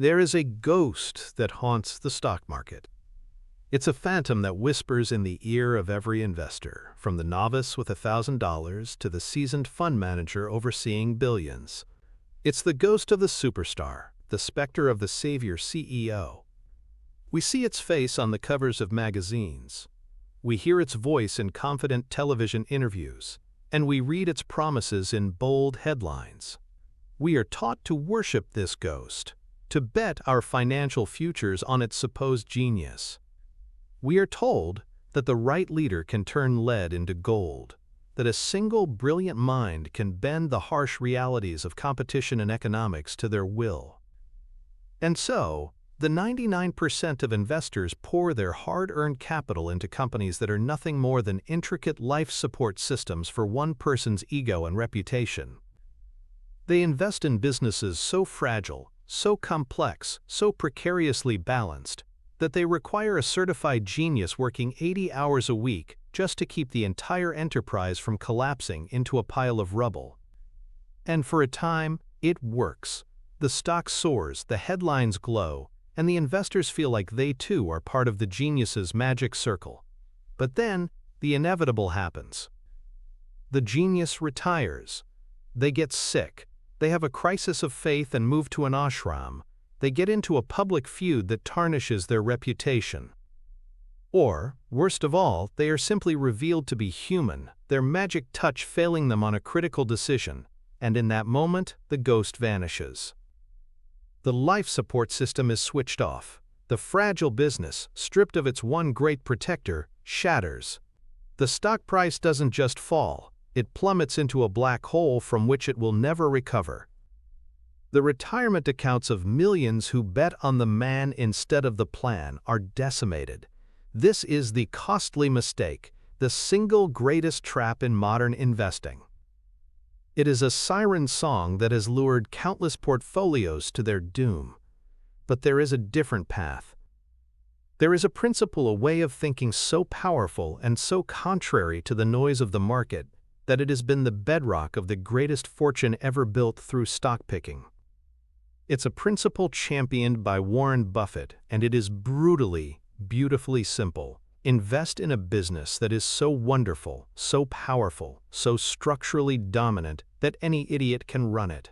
There is a ghost that haunts the stock market. It's a phantom that whispers in the ear of every investor, from the novice with $1,000 to the seasoned fund manager overseeing billions. It's the ghost of the superstar, the specter of the savior CEO. We see its face on the covers of magazines. We hear its voice in confident television interviews, and we read its promises in bold headlines. We are taught to worship this ghost, to bet our financial futures on its supposed genius. We are told that the right leader can turn lead into gold, that a single brilliant mind can bend the harsh realities of competition and economics to their will. And so, the 99% of investors pour their hard-earned capital into companies that are nothing more than intricate life support systems for one person's ego and reputation. They invest in businesses so fragile, so complex, so precariously balanced, that they require a certified genius working 80 hours a week just to keep the entire enterprise from collapsing into a pile of rubble. And for a time, it works. The stock soars, the headlines glow, and the investors feel like they too are part of the genius's magic circle. But then, the inevitable happens. The genius retires. They get sick. They have a crisis of faith and move to an ashram. They get into a public feud that tarnishes their reputation. Or, worst of all, they are simply revealed to be human, their magic touch failing them on a critical decision, and in that moment, the ghost vanishes. The life support system is switched off. The fragile business, stripped of its one great protector, shatters. The stock price doesn't just fall. It plummets into a black hole from which it will never recover. The retirement accounts of millions who bet on the man instead of the plan are decimated. This is the costly mistake, the single greatest trap in modern investing. It is a siren song that has lured countless portfolios to their doom. But there is a different path. There is a principle, a way of thinking so powerful and so contrary to the noise of the market that it has been the bedrock of the greatest fortune ever built through stock picking. It's a principle championed by Warren Buffett, and it is brutally, beautifully simple. Invest in a business that is so wonderful, so powerful, so structurally dominant that any idiot can run it.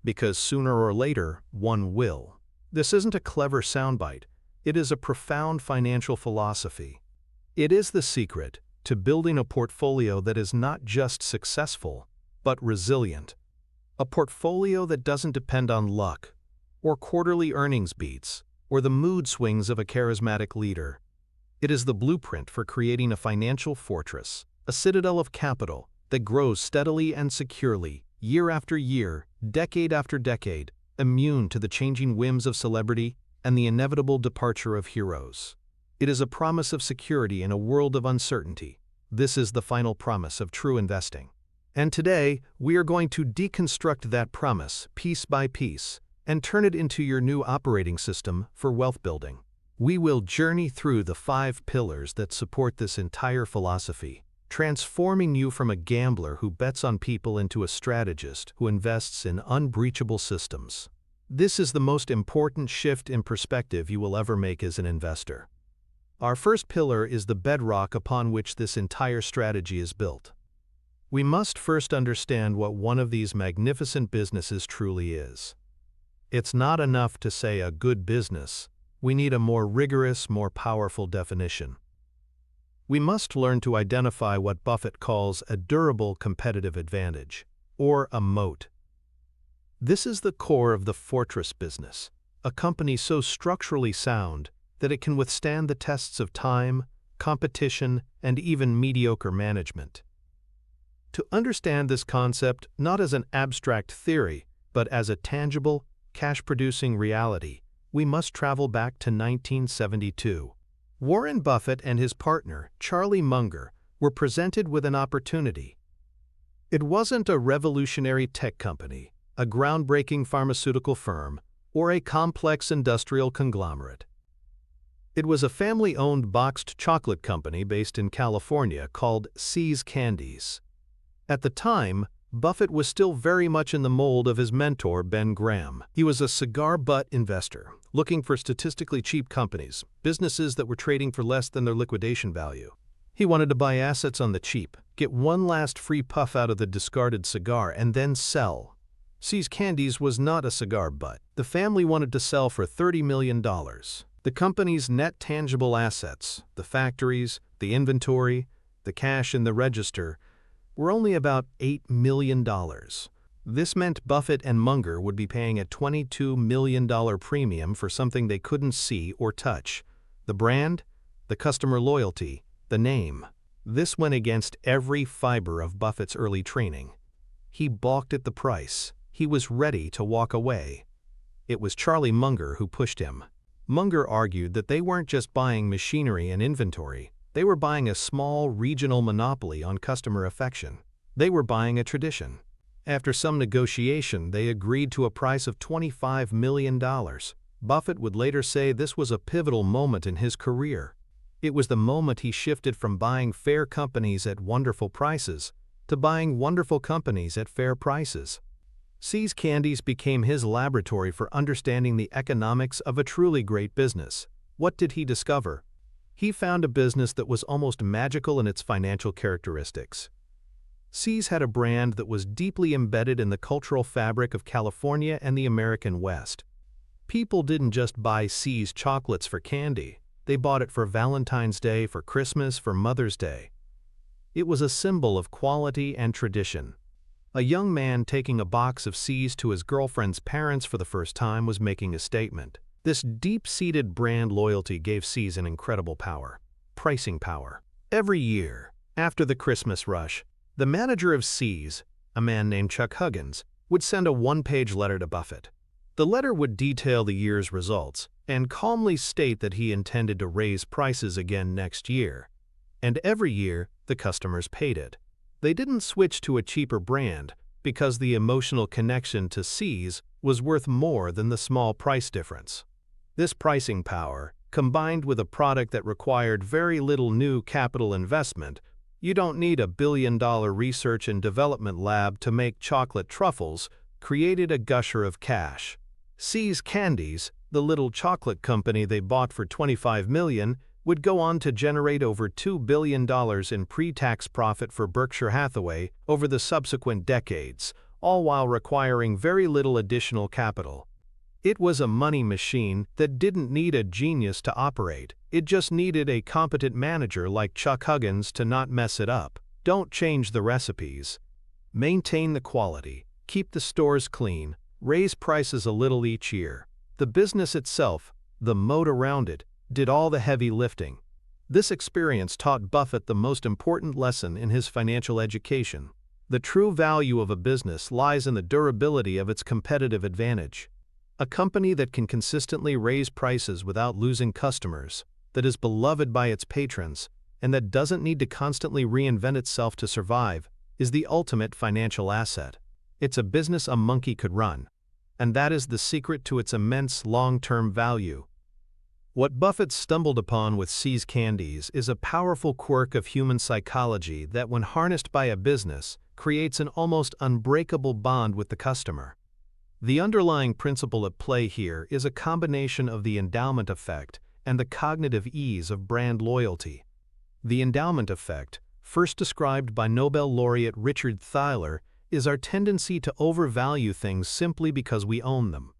Because sooner or later, one will. This isn't a clever soundbite. It is a profound financial philosophy. It is the secret to building a portfolio that is not just successful, but resilient. A portfolio that doesn't depend on luck, or quarterly earnings beats, or the mood swings of a charismatic leader. It is the blueprint for creating a financial fortress, a citadel of capital that grows steadily and securely, year after year, decade after decade, immune to the changing whims of celebrity and the inevitable departure of heroes. It is a promise of security in a world of uncertainty. This is the final promise of true investing. And today, we are going to deconstruct that promise piece by piece and turn it into your new operating system for wealth building. We will journey through the 5 pillars that support this entire philosophy, transforming you from a gambler who bets on people into a strategist who invests in unbreachable systems. This is the most important shift in perspective you will ever make as an investor. Our first pillar is the bedrock upon which this entire strategy is built. We must first understand what one of these magnificent businesses truly is. It's not enough to say a good business. We need a more rigorous, more powerful definition. We must learn to identify what Buffett calls a durable competitive advantage, or a moat. This is the core of the fortress business, a company so structurally sound that it can withstand the tests of time, competition, and even mediocre management. To understand this concept not as an abstract theory, but as a tangible, cash-producing reality, we must travel back to 1972. Warren Buffett and his partner, Charlie Munger, were presented with an opportunity. It wasn't a revolutionary tech company, a groundbreaking pharmaceutical firm, or a complex industrial conglomerate. It was a family-owned boxed chocolate company based in California called See's Candies. At the time, Buffett was still very much in the mold of his mentor, Ben Graham. He was a cigar-butt investor, looking for statistically cheap companies, businesses that were trading for less than their liquidation value. He wanted to buy assets on the cheap, get one last free puff out of the discarded cigar, and then sell. See's Candies was not a cigar butt. The family wanted to sell for $30 million. The company's net tangible assets, the factories, the inventory, the cash in the register, were only about $8 million. This meant Buffett and Munger would be paying a $22 million premium for something they couldn't see or touch. The brand, the customer loyalty, the name. This went against every fiber of Buffett's early training. He balked at the price. He was ready to walk away. It was Charlie Munger who pushed him. Munger argued that they weren't just buying machinery and inventory. They were buying a small regional monopoly on customer affection. They were buying a tradition. After some negotiation, they agreed to a price of $25 million. Buffett would later say this was a pivotal moment in his career. It was the moment he shifted from buying fair companies at wonderful prices to buying wonderful companies at fair prices. See's Candies became his laboratory for understanding the economics of a truly great business. What did he discover? He found a business that was almost magical in its financial characteristics. See's had a brand that was deeply embedded in the cultural fabric of California and the American West. People didn't just buy See's chocolates for candy. They bought it for Valentine's Day, for Christmas, for Mother's Day. It was a symbol of quality and tradition. A young man taking a box of See's to his girlfriend's parents for the first time was making a statement. This deep-seated brand loyalty gave See's an incredible power. Pricing power. Every year, after the Christmas rush, the manager of See's, a man named Chuck Huggins, would send a one-page letter to Buffett. The letter would detail the year's results and calmly state that he intended to raise prices again next year. And every year, the customers paid it. They didn't switch to a cheaper brand because the emotional connection to See's was worth more than the small price difference. This pricing power, combined with a product that required very little new capital investment, you don't need a billion-dollar research and development lab to make chocolate truffles, created a gusher of cash. See's Candies, the little chocolate company they bought for $25 million, would go on to generate over $2 billion in pre-tax profit for Berkshire Hathaway over the subsequent decades, all while requiring very little additional capital. It was a money machine that didn't need a genius to operate. It just needed a competent manager like Chuck Huggins to not mess it up. Don't change the recipes. Maintain the quality. Keep the stores clean. Raise prices a little each year. The business itself, the moat around it, did all the heavy lifting. This experience taught Buffett the most important lesson in his financial education. The true value of a business lies in the durability of its competitive advantage. A company that can consistently raise prices without losing customers, that is beloved by its patrons, and that doesn't need to constantly reinvent itself to survive, is the ultimate financial asset. It's a business a monkey could run, and that is the secret to its immense long-term value. What Buffett stumbled upon with See's Candies is a powerful quirk of human psychology that, when harnessed by a business, creates an almost unbreakable bond with the customer. The underlying principle at play here is a combination of the endowment effect and the cognitive ease of brand loyalty. The endowment effect, first described by Nobel laureate Richard Thaler, is our tendency to overvalue things simply because we own them.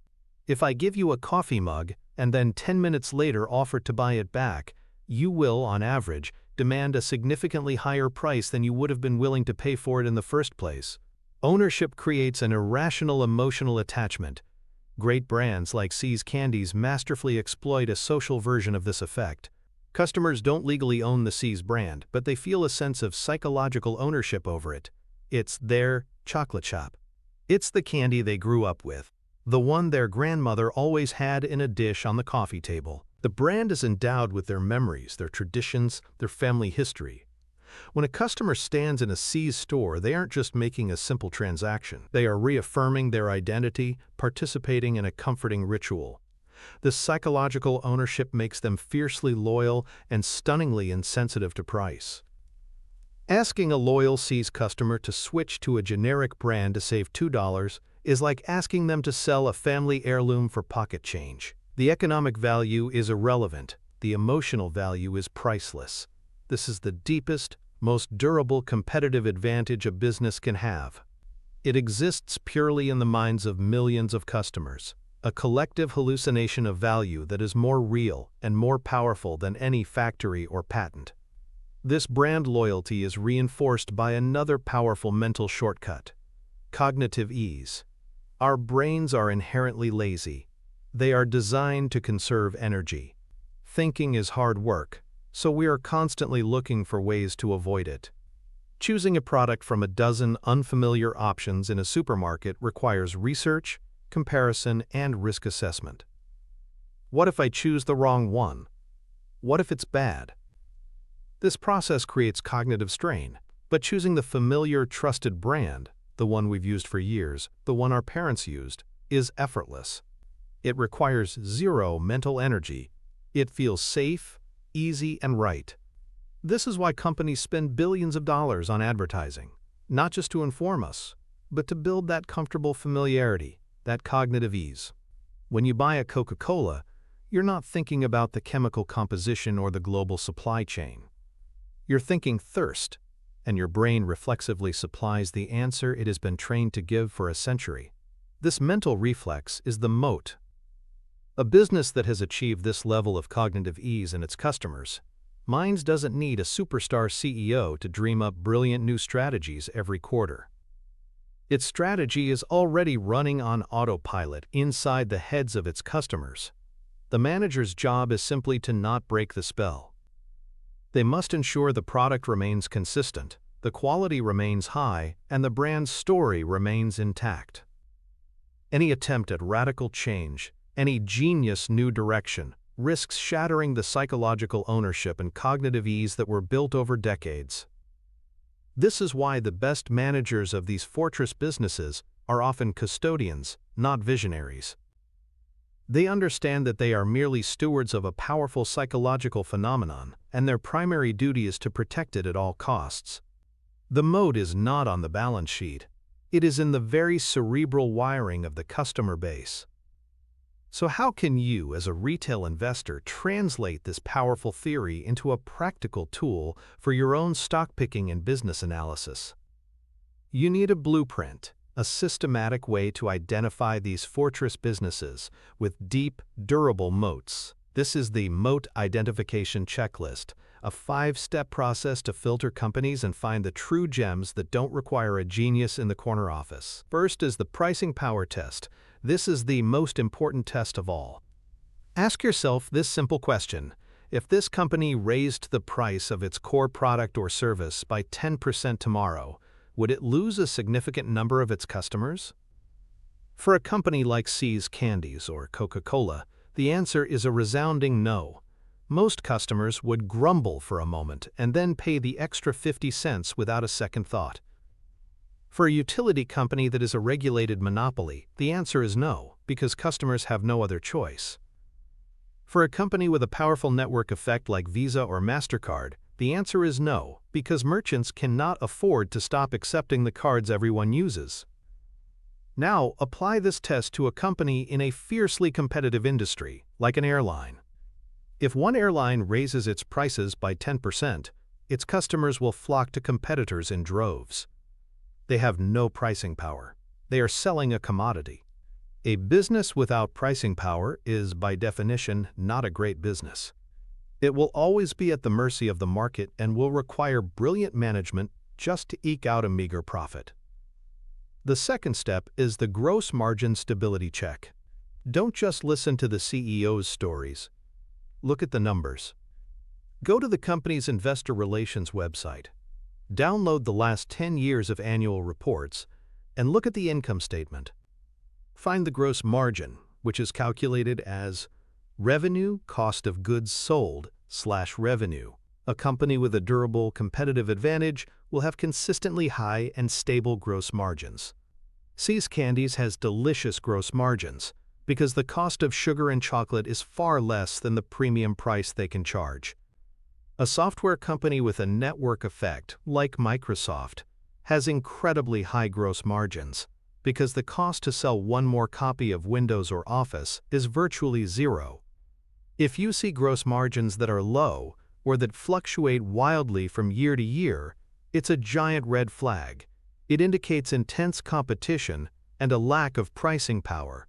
If I give you a coffee mug and then 10 minutes later offer to buy it back, you will, on average, demand a significantly higher price than you would have been willing to pay for it in the first place. Ownership creates an irrational emotional attachment. Great brands like See's Candies masterfully exploit a social version of this effect. Customers don't legally own the See's brand, but they feel a sense of psychological ownership over it. It's their chocolate shop. It's the candy they grew up with, the one their grandmother always had in a dish on the coffee table. The brand is endowed with their memories, their traditions, their family history. When a customer stands in a See's store, they aren't just making a simple transaction. They are reaffirming their identity, participating in a comforting ritual. This psychological ownership makes them fiercely loyal and stunningly insensitive to price. Asking a loyal See's customer to switch to a generic brand to save $2 is like asking them to sell a family heirloom for pocket change. The economic value is irrelevant. The emotional value is priceless. This is the deepest, most durable competitive advantage a business can have. It exists purely in the minds of millions of customers, a collective hallucination of value that is more real and more powerful than any factory or patent. This brand loyalty is reinforced by another powerful mental shortcut: cognitive ease. Our brains are inherently lazy. They are designed to conserve energy. Thinking is hard work, so we are constantly looking for ways to avoid it. Choosing a product from a dozen unfamiliar options in a supermarket requires research, comparison, and risk assessment. What if I choose the wrong one? What if it's bad? This process creates cognitive strain, but choosing the familiar, trusted brand, the one we've used for years, the one our parents used, is effortless. It requires zero mental energy. It feels safe, easy, and right. This is why companies spend billions of dollars on advertising, not just to inform us, but to build that comfortable familiarity, that cognitive ease. When you buy a Coca-Cola, you're not thinking about the chemical composition or the global supply chain. You're thinking thirst, and your brain reflexively supplies the answer it has been trained to give for a century. This mental reflex is the moat. A business that has achieved this level of cognitive ease in its customers' minds doesn't need a superstar CEO to dream up brilliant new strategies every quarter. Its strategy is already running on autopilot inside the heads of its customers. The manager's job is simply to not break the spell. They must ensure the product remains consistent, the quality remains high, and the brand's story remains intact. Any attempt at radical change, any genius new direction, risks shattering the psychological ownership and cognitive ease that were built over decades. This is why the best managers of these fortress businesses are often custodians, not visionaries. They understand that they are merely stewards of a powerful psychological phenomenon, and their primary duty is to protect it at all costs. The moat is not on the balance sheet. It is in the very cerebral wiring of the customer base. So how can you, as a retail investor, translate this powerful theory into a practical tool for your own stock picking and business analysis? You need a blueprint, a systematic way to identify these fortress businesses with deep, durable moats. This is the Moat Identification Checklist, a 5-step process to filter companies and find the true gems that don't require a genius in the corner office. First is the pricing power test. This is the most important test of all. Ask yourself this simple question: if this company raised the price of its core product or service by 10% tomorrow, would it lose a significant number of its customers? For a company like See's Candies or Coca-Cola, the answer is a resounding no. Most customers would grumble for a moment and then pay the extra 50 cents without a second thought. For a utility company that is a regulated monopoly, the answer is no, because customers have no other choice. For a company with a powerful network effect like Visa or MasterCard, the answer is no, because merchants cannot afford to stop accepting the cards everyone uses. Now, apply this test to a company in a fiercely competitive industry, like an airline. If one airline raises its prices by 10%, its customers will flock to competitors in droves. They have no pricing power. They are selling a commodity. A business without pricing power is, by definition, not a great business. It will always be at the mercy of the market and will require brilliant management just to eke out a meager profit. The second step is the gross margin stability check. Don't just listen to the CEO's stories. Look at the numbers. Go to the company's investor relations website. Download the last 10 years of annual reports and look at the income statement. Find the gross margin, which is calculated as revenue cost of goods sold / revenue. A company with a durable competitive advantage will have consistently high and stable gross margins. See's Candies has delicious gross margins because the cost of sugar and chocolate is far less than the premium price they can charge. A software company with a network effect, like Microsoft, has incredibly high gross margins because the cost to sell one more copy of Windows or Office is virtually zero. If you see gross margins that are low or that fluctuate wildly from year to year, it's a giant red flag. It indicates intense competition and a lack of pricing power.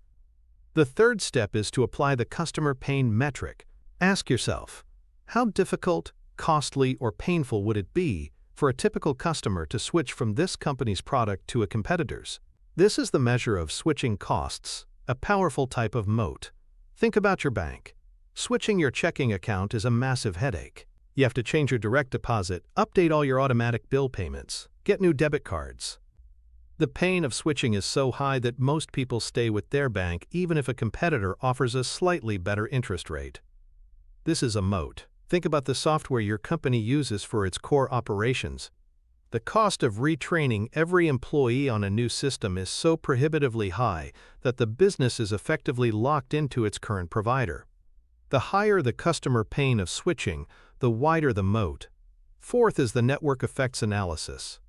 The third step is to apply the customer pain metric. Ask yourself, how difficult, costly, or painful would it be for a typical customer to switch from this company's product to a competitor's? This is the measure of switching costs, a powerful type of moat. Think about your bank. Switching your checking account is a massive headache. You have to change your direct deposit, update all your automatic bill payments, get new debit cards. The pain of switching is so high that most people stay with their bank even if a competitor offers a slightly better interest rate. This is a moat. Think about the software your company uses for its core operations. The cost of retraining every employee on a new system is so prohibitively high that the business is effectively locked into its current provider. The higher the customer pain of switching, the wider the moat. Fourth is the network effects analysis.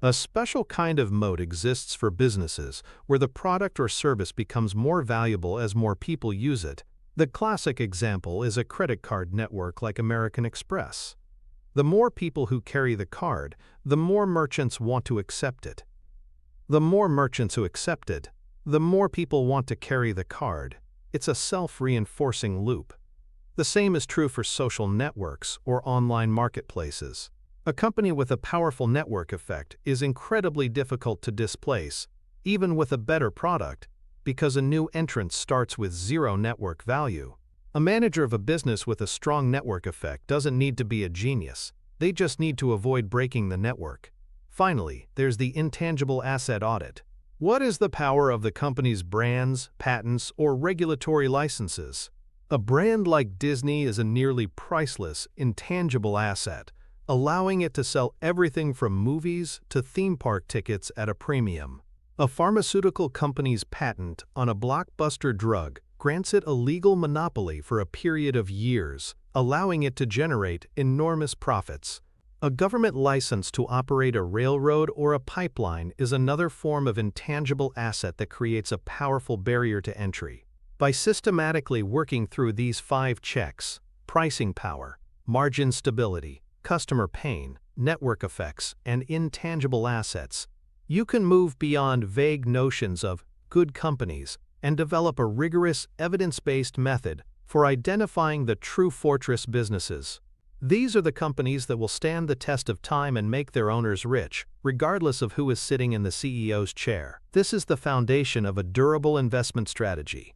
A special kind of moat exists for businesses where the product or service becomes more valuable as more people use it. The classic example is a credit card network like American Express. The more people who carry the card, the more merchants want to accept it. The more merchants who accept it, the more people want to carry the card. It's a self-reinforcing loop. The same is true for social networks or online marketplaces. A company with a powerful network effect is incredibly difficult to displace, even with a better product, because a new entrant starts with zero network value. A manager of a business with a strong network effect doesn't need to be a genius. They just need to avoid breaking the network. Finally, there's the intangible asset audit. What is the power of the company's brands, patents, or regulatory licenses? A brand like Disney is a nearly priceless, intangible asset, allowing it to sell everything from movies to theme park tickets at a premium. A pharmaceutical company's patent on a blockbuster drug grants it a legal monopoly for a period of years, allowing it to generate enormous profits. A government license to operate a railroad or a pipeline is another form of intangible asset that creates a powerful barrier to entry. By systematically working through these 5 checks – pricing power, margin stability, customer pain, network effects, and intangible assets – you can move beyond vague notions of good companies and develop a rigorous, evidence-based method for identifying the true fortress businesses. These are the companies that will stand the test of time and make their owners rich, regardless of who is sitting in the CEO's chair. This is the foundation of a durable investment strategy.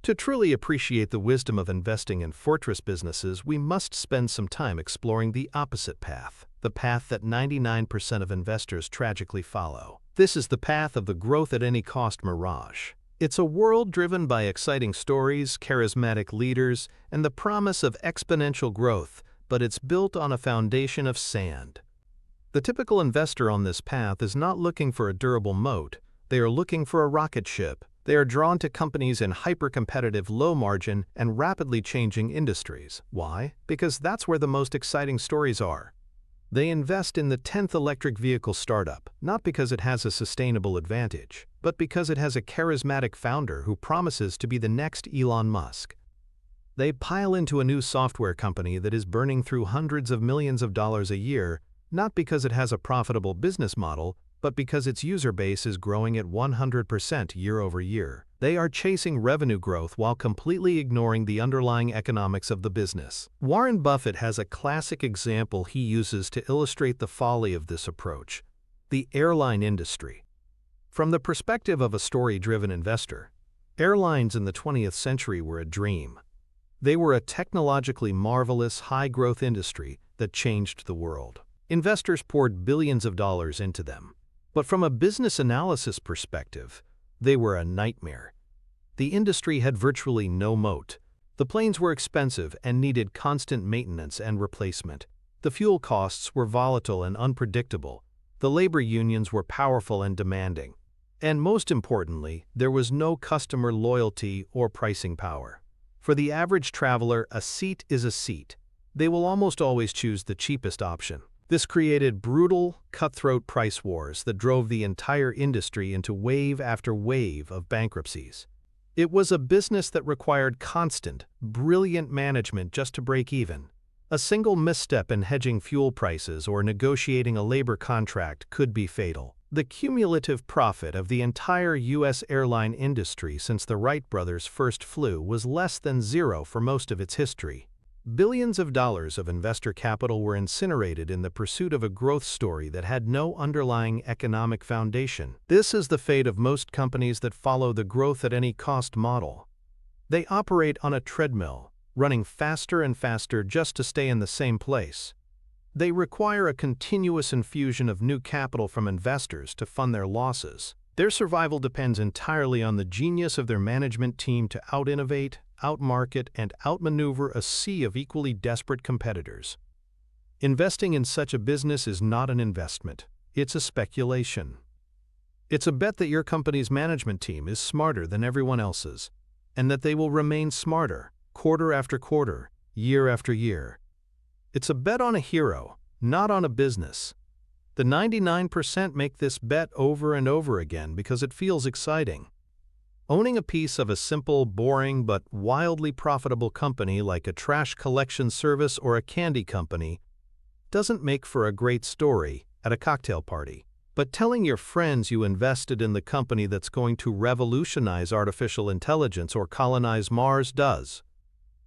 To truly appreciate the wisdom of investing in fortress businesses, we must spend some time exploring the opposite path, the path that 99% of investors tragically follow. This is the path of the growth-at-any-cost mirage. It's a world driven by exciting stories, charismatic leaders, and the promise of exponential growth, but it's built on a foundation of sand. The typical investor on this path is not looking for a durable moat. They are looking for a rocket ship. They are drawn to companies in hyper-competitive, low-margin, and rapidly changing industries. Why? Because that's where the most exciting stories are. They invest in the 10th electric vehicle startup, not because it has a sustainable advantage, but because it has a charismatic founder who promises to be the next Elon Musk. They pile into a new software company that is burning through hundreds of millions of dollars a year, not because it has a profitable business model, but because its user base is growing at 100% year over year. They are chasing revenue growth while completely ignoring the underlying economics of the business. Warren Buffett has a classic example he uses to illustrate the folly of this approach: the airline industry. From the perspective of a story-driven investor, airlines in the 20th century were a dream. They were a technologically marvelous, high-growth industry that changed the world. Investors poured billions of dollars into them. But from a business analysis perspective, they were a nightmare. The industry had virtually no moat. The planes were expensive and needed constant maintenance and replacement. The fuel costs were volatile and unpredictable. The labor unions were powerful and demanding. And most importantly, there was no customer loyalty or pricing power. For the average traveler, a seat is a seat. they will almost always choose the cheapest option. This created brutal, cutthroat price wars that drove the entire industry into wave after wave of bankruptcies. It was a business that required constant, brilliant management just to break even. A single misstep in hedging fuel prices or negotiating a labor contract could be fatal. The cumulative profit of the entire U.S. airline industry since the Wright brothers first flew was less than zero for most of its history. Billions of dollars of investor capital were incinerated in the pursuit of a growth story that had no underlying economic foundation. This is the fate of most companies that follow the growth-at-any-cost model. They operate on a treadmill, running faster and faster just to stay in the same place. They require a continuous infusion of new capital from investors to fund their losses. Their survival depends entirely on the genius of their management team to out-innovate, outmarket, and outmaneuver a sea of equally desperate competitors. Investing in such a business is not an investment, it's a speculation. It's a bet that your company's management team is smarter than everyone else's, and that they will remain smarter, quarter after quarter, year after year. It's a bet on a hero, not on a business. The 99% make this bet over and over again because it feels exciting. Owning a piece of a simple, boring, but wildly profitable company like a trash collection service or a candy company doesn't make for a great story at a cocktail party. But telling your friends you invested in the company that's going to revolutionize artificial intelligence or colonize Mars does.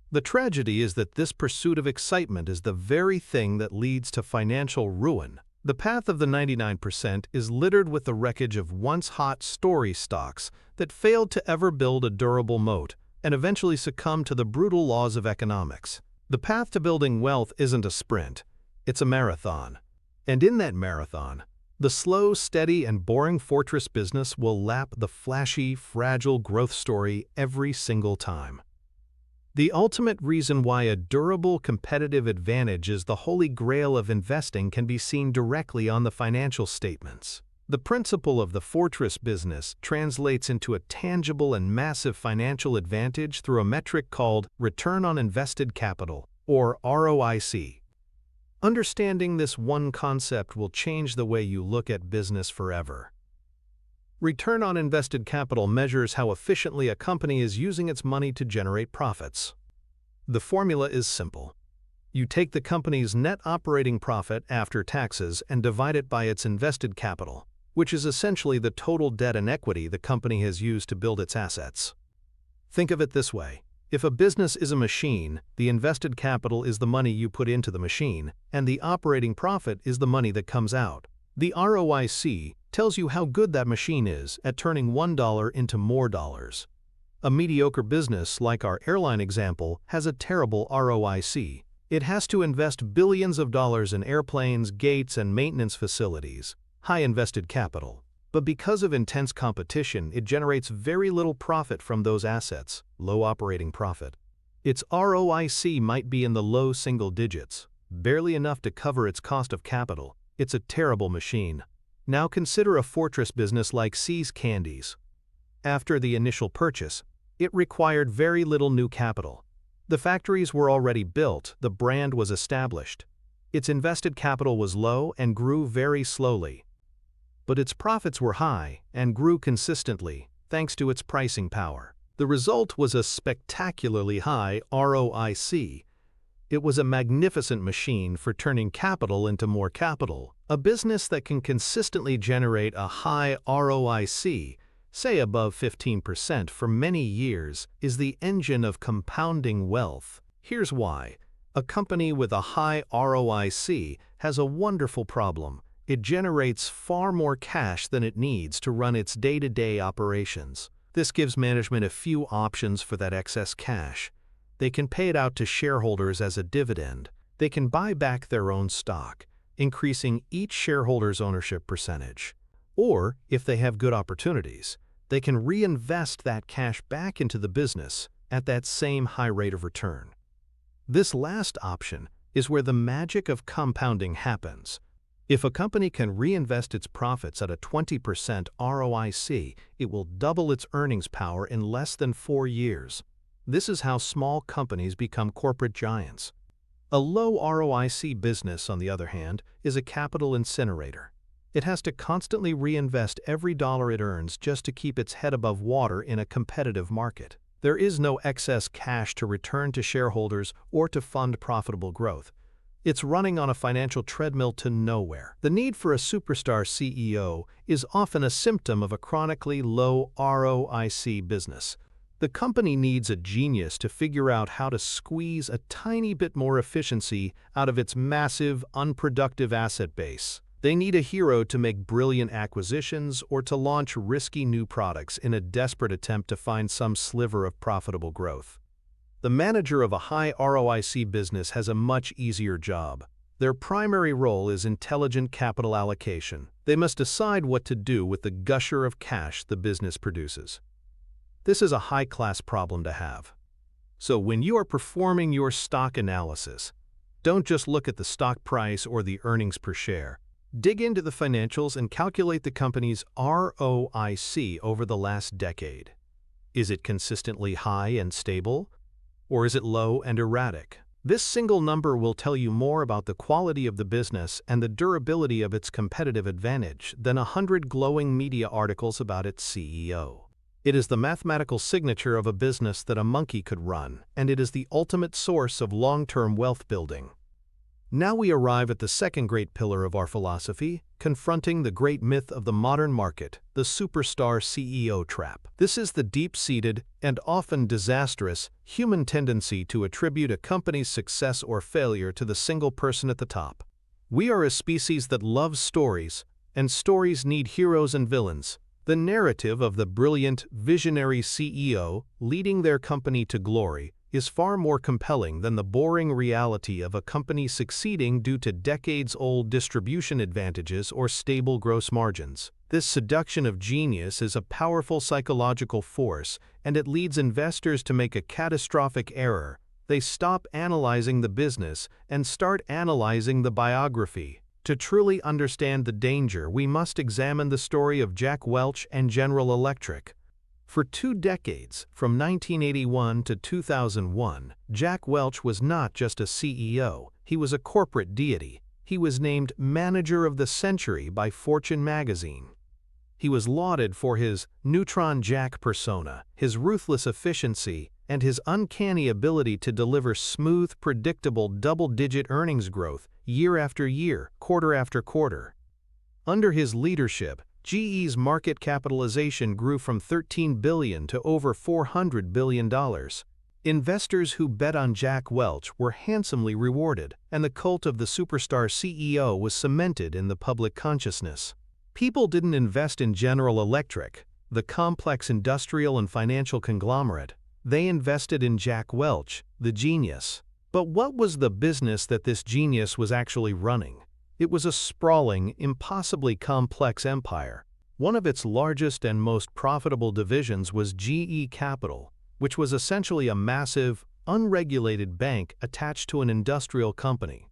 The tragedy is that this pursuit of excitement is the very thing that leads to financial ruin. The path of the 99% is littered with the wreckage of once-hot story stocks that failed to ever build a durable moat and eventually succumbed to the brutal laws of economics. The path to building wealth isn't a sprint, it's a marathon. And in that marathon, the slow, steady, and boring fortress business will lap the flashy, fragile growth story every single time. The ultimate reason why a durable competitive advantage is the holy grail of investing can be seen directly on the financial statements. The principle of the fortress business translates into a tangible and massive financial advantage through a metric called Return on Invested Capital, or ROIC. Understanding this one concept will change the way you look at business forever. Return on invested capital measures how efficiently a company is using its money to generate profits. The formula is simple. You take the company's net operating profit after taxes and divide it by its invested capital, which is essentially the total debt and equity the company has used to build its assets. Think of it this way. If a business is a machine, the invested capital is the money you put into the machine, and the operating profit is the money that comes out. The ROIC tells you how good that machine is at turning $1 into more dollars. A mediocre business, like our airline example, has a terrible ROIC. It has to invest billions of dollars in airplanes, gates, and maintenance facilities, high invested capital. But because of intense competition, it generates very little profit from those assets, low operating profit. Its ROIC might be in the low single digits, barely enough to cover its cost of capital. It's a terrible machine. Now consider a fortress business like See's Candies. After the initial purchase, it required very little new capital. The factories were already built, the brand was established. Its invested capital was low and grew very slowly. But its profits were high and grew consistently, thanks to its pricing power. The result was a spectacularly high ROIC. It was a magnificent machine for turning capital into more capital. A business that can consistently generate a high ROIC, say above 15% for many years, is the engine of compounding wealth. Here's why. A company with a high ROIC has a wonderful problem. It generates far more cash than it needs to run its day-to-day operations. This gives management a few options for that excess cash. They can pay it out to shareholders as a dividend. They can buy back their own stock, increasing each shareholder's ownership percentage. Or, if they have good opportunities, they can reinvest that cash back into the business at that same high rate of return. This last option is where the magic of compounding happens. If a company can reinvest its profits at a 20% ROIC, it will double its earnings power in less than 4 years. This is how small companies become corporate giants. A low ROIC business, on the other hand, is a capital incinerator. It has to constantly reinvest every dollar it earns just to keep its head above water in a competitive market. There is no excess cash to return to shareholders or to fund profitable growth. It's running on a financial treadmill to nowhere. The need for a superstar CEO is often a symptom of a chronically low ROIC business. The company needs a genius to figure out how to squeeze a tiny bit more efficiency out of its massive, unproductive asset base. They need a hero to make brilliant acquisitions or to launch risky new products in a desperate attempt to find some sliver of profitable growth. The manager of a high ROIC business has a much easier job. Their primary role is intelligent capital allocation. They must decide what to do with the gusher of cash the business produces. This is a high-class problem to have. So when you are performing your stock analysis, don't just look at the stock price or the earnings per share. Dig into the financials and calculate the company's ROIC over the last decade. Is it consistently high and stable? Or is it low and erratic? This single number will tell you more about the quality of the business and the durability of its competitive advantage than 100 glowing media articles about its CEO. It is the mathematical signature of a business that a monkey could run, and it is the ultimate source of long-term wealth building. Now we arrive at the second great pillar of our philosophy, confronting the great myth of the modern market, the superstar CEO trap. This is the deep-seated and often disastrous human tendency to attribute a company's success or failure to the single person at the top. We are a species that loves stories, and stories need heroes and villains. The narrative of the brilliant, visionary CEO leading their company to glory is far more compelling than the boring reality of a company succeeding due to decades-old distribution advantages or stable gross margins. This seduction of genius is a powerful psychological force, and it leads investors to make a catastrophic error. They stop analyzing the business and start analyzing the biography. To truly understand the danger, we must examine the story of Jack Welch and General Electric. For 2 decades, from 1981 to 2001, Jack Welch was not just a CEO, he was a corporate deity. He was named Manager of the Century by Fortune magazine. He was lauded for his Neutron Jack persona, his ruthless efficiency, and his uncanny ability to deliver smooth, predictable double-digit earnings growth year after year, quarter after quarter. Under his leadership, GE's market capitalization grew from $13 billion to over $400 billion. Investors who bet on Jack Welch were handsomely rewarded, and the cult of the superstar CEO was cemented in the public consciousness. People didn't invest in General Electric, the complex industrial and financial conglomerate. They invested in Jack Welch, the genius. But what was the business that this genius was actually running? It was a sprawling, impossibly complex empire. One of its largest and most profitable divisions was GE Capital, which was essentially a massive, unregulated bank attached to an industrial company.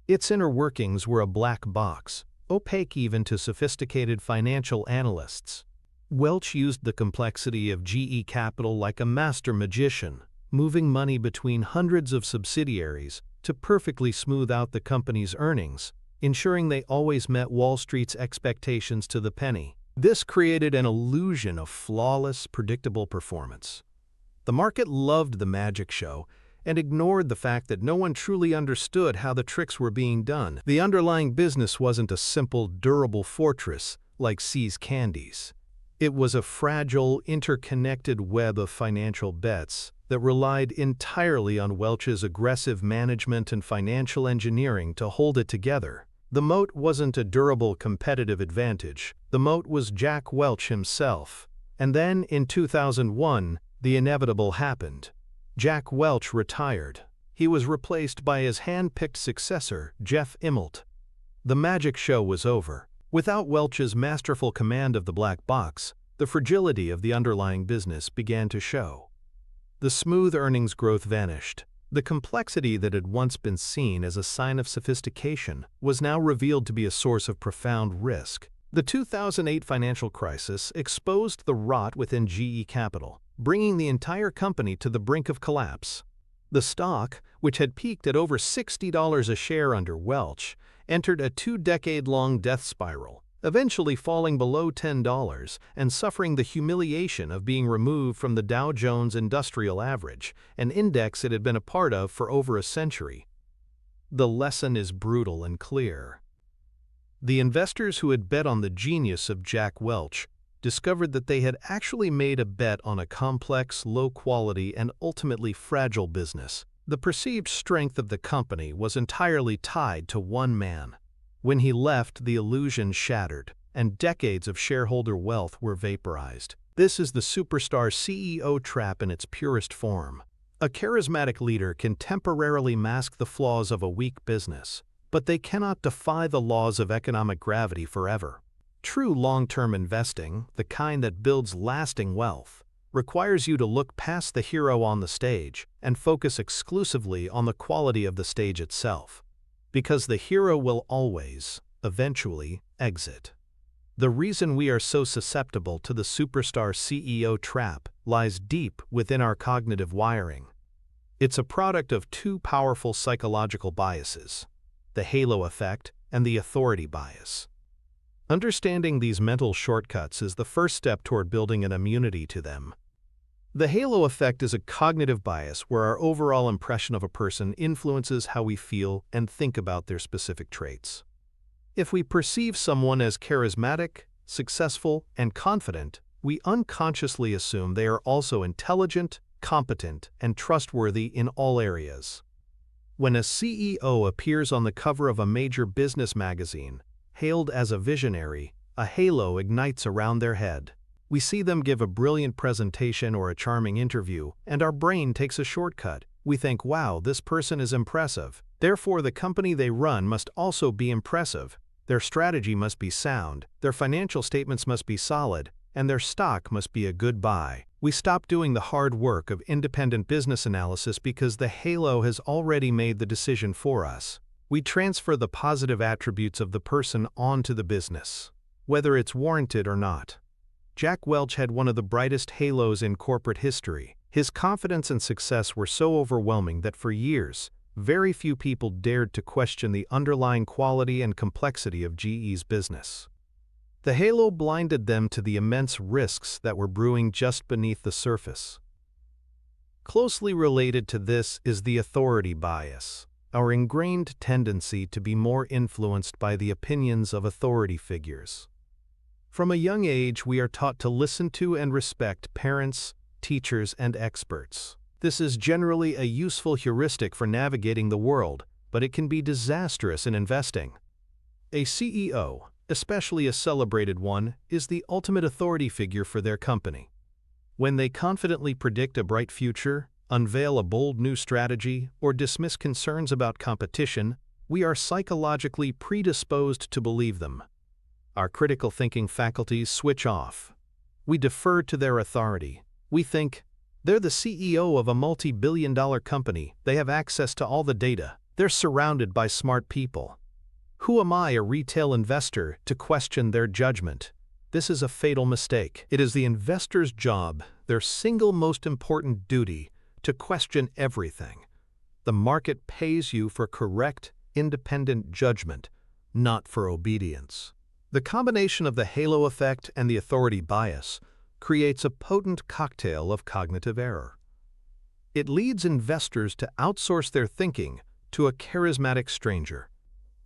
Its inner workings were a black box, opaque even to sophisticated financial analysts. Welch used the complexity of GE Capital like a master magician, moving money between hundreds of subsidiaries to perfectly smooth out the company's earnings, ensuring they always met Wall Street's expectations to the penny. This created an illusion of flawless, predictable performance. The market loved the magic show and ignored the fact that no one truly understood how the tricks were being done. The underlying business wasn't a simple, durable fortress like See's Candies. It was a fragile, interconnected web of financial bets that relied entirely on Welch's aggressive management and financial engineering to hold it together. The moat wasn't a durable competitive advantage. The moat was Jack Welch himself. And then, in 2001, the inevitable happened. Jack Welch retired. He was replaced by his hand-picked successor, Jeff Immelt. The magic show was over. Without Welch's masterful command of the black box, the fragility of the underlying business began to show. The smooth earnings growth vanished. The complexity that had once been seen as a sign of sophistication was now revealed to be a source of profound risk. The 2008 financial crisis exposed the rot within GE Capital, bringing the entire company to the brink of collapse. The stock, which had peaked at over $60 a share under Welch, entered a 2-decade-long death spiral, eventually falling below $10 and suffering the humiliation of being removed from the Dow Jones Industrial Average, an index it had been a part of for over a century. The lesson is brutal and clear. The investors who had bet on the genius of Jack Welch discovered that they had actually made a bet on a complex, low-quality, and ultimately fragile business. The perceived strength of the company was entirely tied to one man. When he left, the illusion shattered, and decades of shareholder wealth were vaporized. This is the superstar CEO trap in its purest form. A charismatic leader can temporarily mask the flaws of a weak business, but they cannot defy the laws of economic gravity forever. True long-term investing, the kind that builds lasting wealth, requires you to look past the hero on the stage and focus exclusively on the quality of the stage itself. Because the hero will always, eventually, exit. The reason we are so susceptible to the superstar CEO trap lies deep within our cognitive wiring. It's a product of two powerful psychological biases: the halo effect and the authority bias. Understanding these mental shortcuts is the first step toward building an immunity to them. The halo effect is a cognitive bias where our overall impression of a person influences how we feel and think about their specific traits. If we perceive someone as charismatic, successful, and confident, we unconsciously assume they are also intelligent, competent, and trustworthy in all areas. When a CEO appears on the cover of a major business magazine, hailed as a visionary, a halo ignites around their head. We see them give a brilliant presentation or a charming interview, and our brain takes a shortcut. We think, wow, this person is impressive. Therefore, the company they run must also be impressive. Their strategy must be sound, their financial statements must be solid, and their stock must be a good buy. We stop doing the hard work of independent business analysis because the halo has already made the decision for us. We transfer the positive attributes of the person onto the business, whether it's warranted or not. Jack Welch had one of the brightest halos in corporate history. His confidence and success were so overwhelming that for years, very few people dared to question the underlying quality and complexity of GE's business. The halo blinded them to the immense risks that were brewing just beneath the surface. Closely related to this is the authority bias, our ingrained tendency to be more influenced by the opinions of authority figures. From a young age, we are taught to listen to and respect parents, teachers, and experts. This is generally a useful heuristic for navigating the world, but it can be disastrous in investing. A CEO, especially a celebrated one, is the ultimate authority figure for their company. When they confidently predict a bright future, unveil a bold new strategy, or dismiss concerns about competition, we are psychologically predisposed to believe them. Our critical thinking faculties switch off. We defer to their authority. We think, they're the CEO of a multi-billion-dollar company, they have access to all the data, they're surrounded by smart people. Who am I, a retail investor, to question their judgment? This is a fatal mistake. It is the investor's job, their single most important duty, to question everything. The market pays you for correct, independent judgment, not for obedience. The combination of the halo effect and the authority bias creates a potent cocktail of cognitive error. It leads investors to outsource their thinking to a charismatic stranger.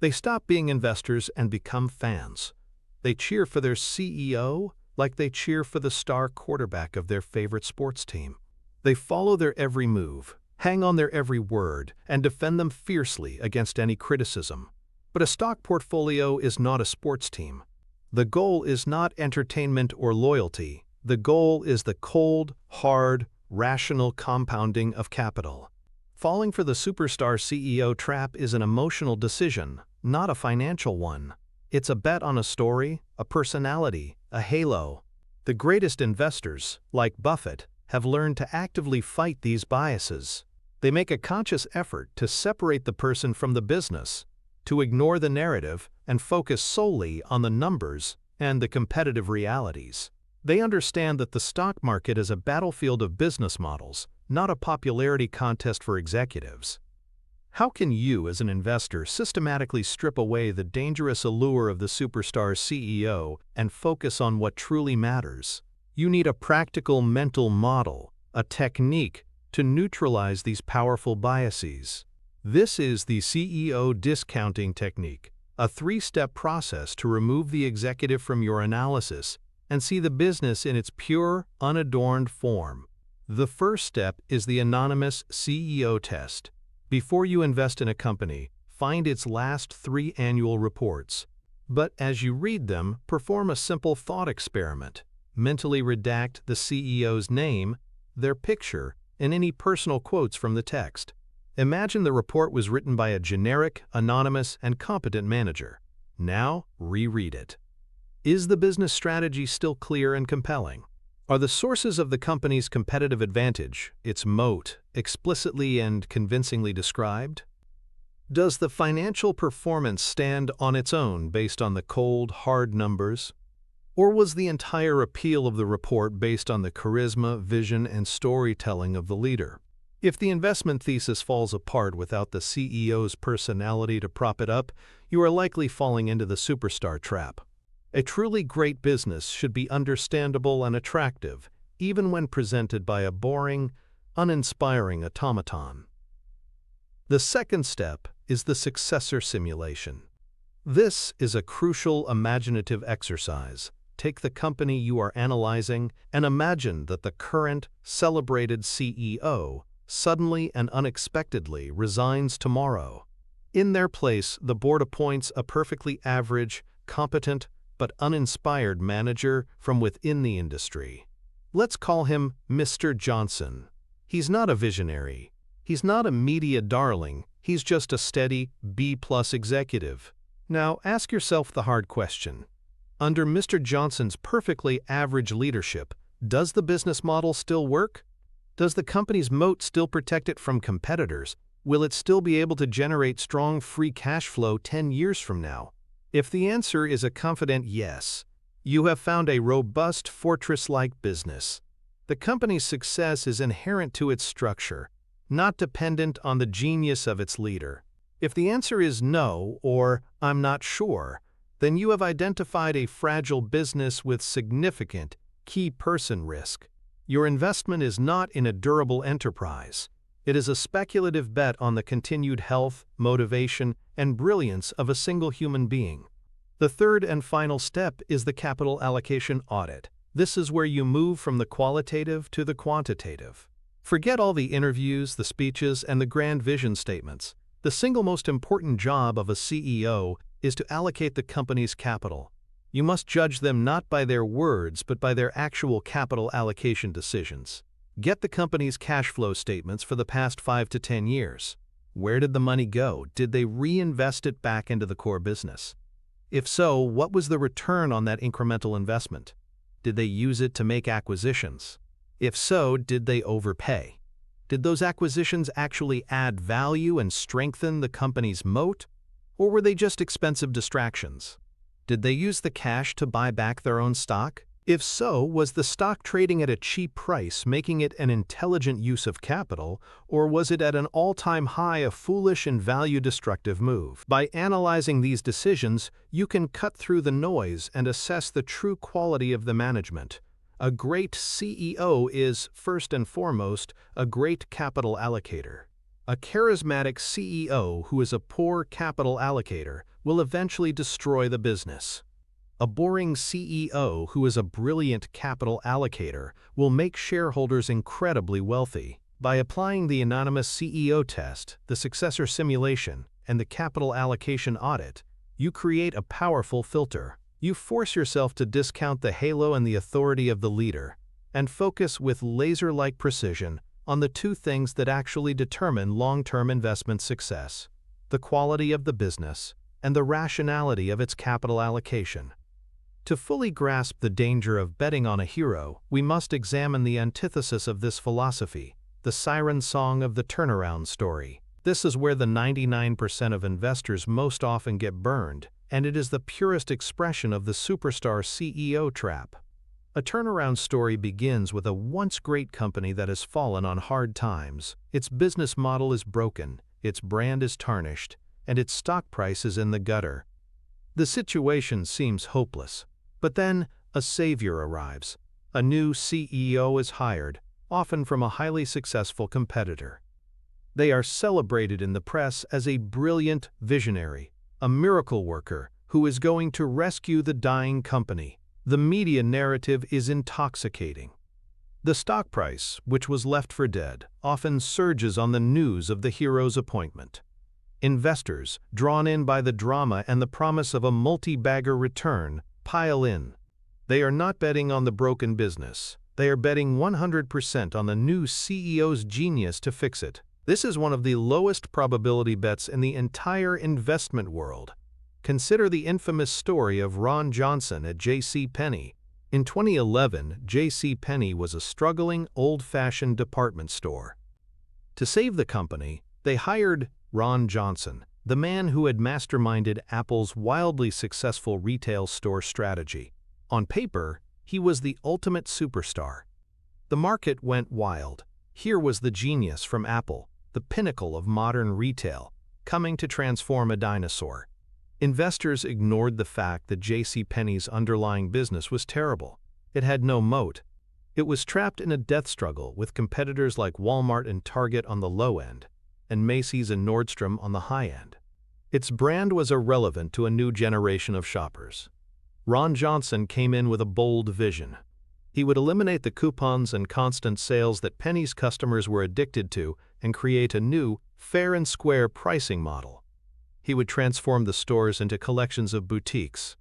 They stop being investors and become fans. They cheer for their CEO like they cheer for the star quarterback of their favorite sports team. They follow their every move, hang on their every word, and defend them fiercely against any criticism. But a stock portfolio is not a sports team. The goal is not entertainment or loyalty. The goal is the cold, hard, rational compounding of capital. Falling for the superstar CEO trap is an emotional decision, not a financial one. It's a bet on a story, a personality, a halo. The greatest investors, like Buffett, have learned to actively fight these biases. They make a conscious effort to separate the person from the business, to ignore the narrative and focus solely on the numbers and the competitive realities. They understand that the stock market is a battlefield of business models, not a popularity contest for executives. How can you, as an investor, systematically strip away the dangerous allure of the superstar CEO and focus on what truly matters? You need a practical mental model, a technique to neutralize these powerful biases. This is the CEO discounting technique, a three-step process to remove the executive from your analysis and see the business in its pure, unadorned form. The first step is the anonymous CEO test. Before you invest in a company, find its last 3 annual reports. But as you read them, perform a simple thought experiment. Mentally redact the CEO's name, their picture, and any personal quotes from the text. Imagine the report was written by a generic, anonymous, and competent manager. Now, reread it. Is the business strategy still clear and compelling? Are the sources of the company's competitive advantage, its moat, explicitly and convincingly described? Does the financial performance stand on its own based on the cold, hard numbers? Or was the entire appeal of the report based on the charisma, vision, and storytelling of the leader? If the investment thesis falls apart without the CEO's personality to prop it up, you are likely falling into the superstar trap. A truly great business should be understandable and attractive, even when presented by a boring, uninspiring automaton. The second step is the successor simulation. This is a crucial imaginative exercise. Take the company you are analyzing and imagine that the current, celebrated CEO suddenly and unexpectedly resigns tomorrow. In their place, the board appoints a perfectly average, competent, but uninspired manager from within the industry. Let's call him Mr. Johnson. He's not a visionary. He's not a media darling. He's just a steady B-plus executive. Now, ask yourself the hard question. Under Mr. Johnson's perfectly average leadership, does the business model still work? Does the company's moat still protect it from competitors? Will it still be able to generate strong free cash flow 10 years from now? If the answer is a confident yes, you have found a robust fortress-like business. The company's success is inherent to its structure, not dependent on the genius of its leader. If the answer is no, or I'm not sure, then you have identified a fragile business with significant key person risk. Your investment is not in a durable enterprise. It is a speculative bet on the continued health, motivation, and brilliance of a single human being. The third and final step is the capital allocation audit. This is where you move from the qualitative to the quantitative. Forget all the interviews, the speeches, and the grand vision statements. The single most important job of a CEO is to allocate the company's capital. You must judge them not by their words but by their actual capital allocation decisions. Get the company's cash flow statements for the past 5 to 10 years. Where did the money go? Did they reinvest it back into the core business? If so, what was the return on that incremental investment? Did they use it to make acquisitions? If so, did they overpay? Did those acquisitions actually add value and strengthen the company's moat? Or were they just expensive distractions? Did they use the cash to buy back their own stock? If so, was the stock trading at a cheap price, making it an intelligent use of capital, or was it at an all-time high a foolish and value-destructive move? By analyzing these decisions, you can cut through the noise and assess the true quality of the management. A great CEO is, first and foremost, a great capital allocator. A charismatic CEO who is a poor capital allocator will eventually destroy the business. A boring CEO who is a brilliant capital allocator will make shareholders incredibly wealthy. By applying the anonymous CEO test, the successor simulation, and the capital allocation audit, you create a powerful filter. You force yourself to discount the halo and the authority of the leader, and focus with laser-like precision on the two things that actually determine long-term investment success: the quality of the business and the rationality of its capital allocation. To fully grasp the danger of betting on a hero, we must examine the antithesis of this philosophy, the siren song of the turnaround story. This is where the 99% of investors most often get burned, and it is the purest expression of the superstar CEO trap. A turnaround story begins with a once great company that has fallen on hard times. Its business model is broken, its brand is tarnished, and its stock price is in the gutter. The situation seems hopeless. But then, a savior arrives. A new CEO is hired, often from a highly successful competitor. They are celebrated in the press as a brilliant visionary, a miracle worker who is going to rescue the dying company. The media narrative is intoxicating. The stock price, which was left for dead, often surges on the news of the hero's appointment. Investors, drawn in by the drama and the promise of a multi-bagger return, pile in. They are not betting on the broken business. They are betting 100% on the new CEO's genius to fix it. This is one of the lowest probability bets in the entire investment world. Consider the infamous story of Ron Johnson at JCPenney. In 2011, JCPenney was a struggling, old-fashioned department store. To save the company, they hired Ron Johnson, the man who had masterminded Apple's wildly successful retail store strategy. On paper, he was the ultimate superstar. The market went wild. Here was the genius from Apple, the pinnacle of modern retail, coming to transform a dinosaur. Investors ignored the fact that JCPenney's underlying business was terrible. It had no moat. It was trapped in a death struggle with competitors like Walmart and Target on the low end, and Macy's and Nordstrom on the high end. Its brand was irrelevant to a new generation of shoppers. Ron Johnson came in with a bold vision. He would eliminate the coupons and constant sales that Penny's customers were addicted to and create a new, fair and square pricing model. He would transform the stores into collections of boutiques.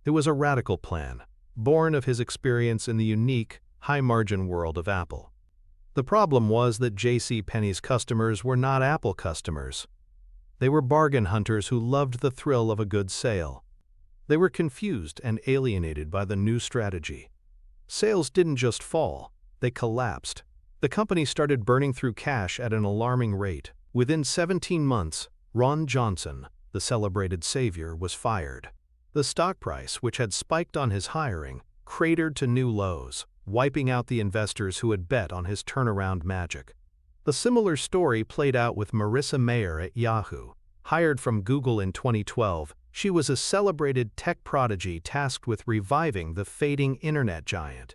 It was a radical plan, born of his experience in the unique, high-margin world of Apple. The problem was that JCPenney's customers were not Apple customers. They were bargain hunters who loved the thrill of a good sale. They were confused and alienated by the new strategy. Sales didn't just fall, they collapsed. The company started burning through cash at an alarming rate. Within 17 months, Ron Johnson, the celebrated savior, was fired. The stock price, which had spiked on his hiring, cratered to new lows, wiping out the investors who had bet on his turnaround magic. A similar story played out with Marissa Mayer at Yahoo. Hired from Google in 2012, she was a celebrated tech prodigy tasked with reviving the fading internet giant.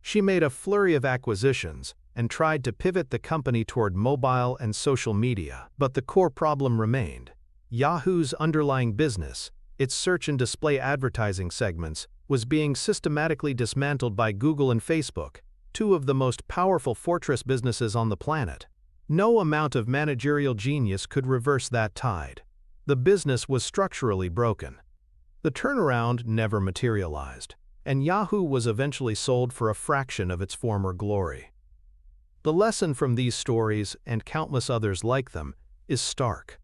She made a flurry of acquisitions and tried to pivot the company toward mobile and social media, but the core problem remained. Yahoo's underlying business, its search and display advertising segments, was being systematically dismantled by Google and Facebook, two of the most powerful fortress businesses on the planet. No amount of managerial genius could reverse that tide. The business was structurally broken. The turnaround never materialized, and Yahoo was eventually sold for a fraction of its former glory. The lesson from these stories, and countless others like them, is stark.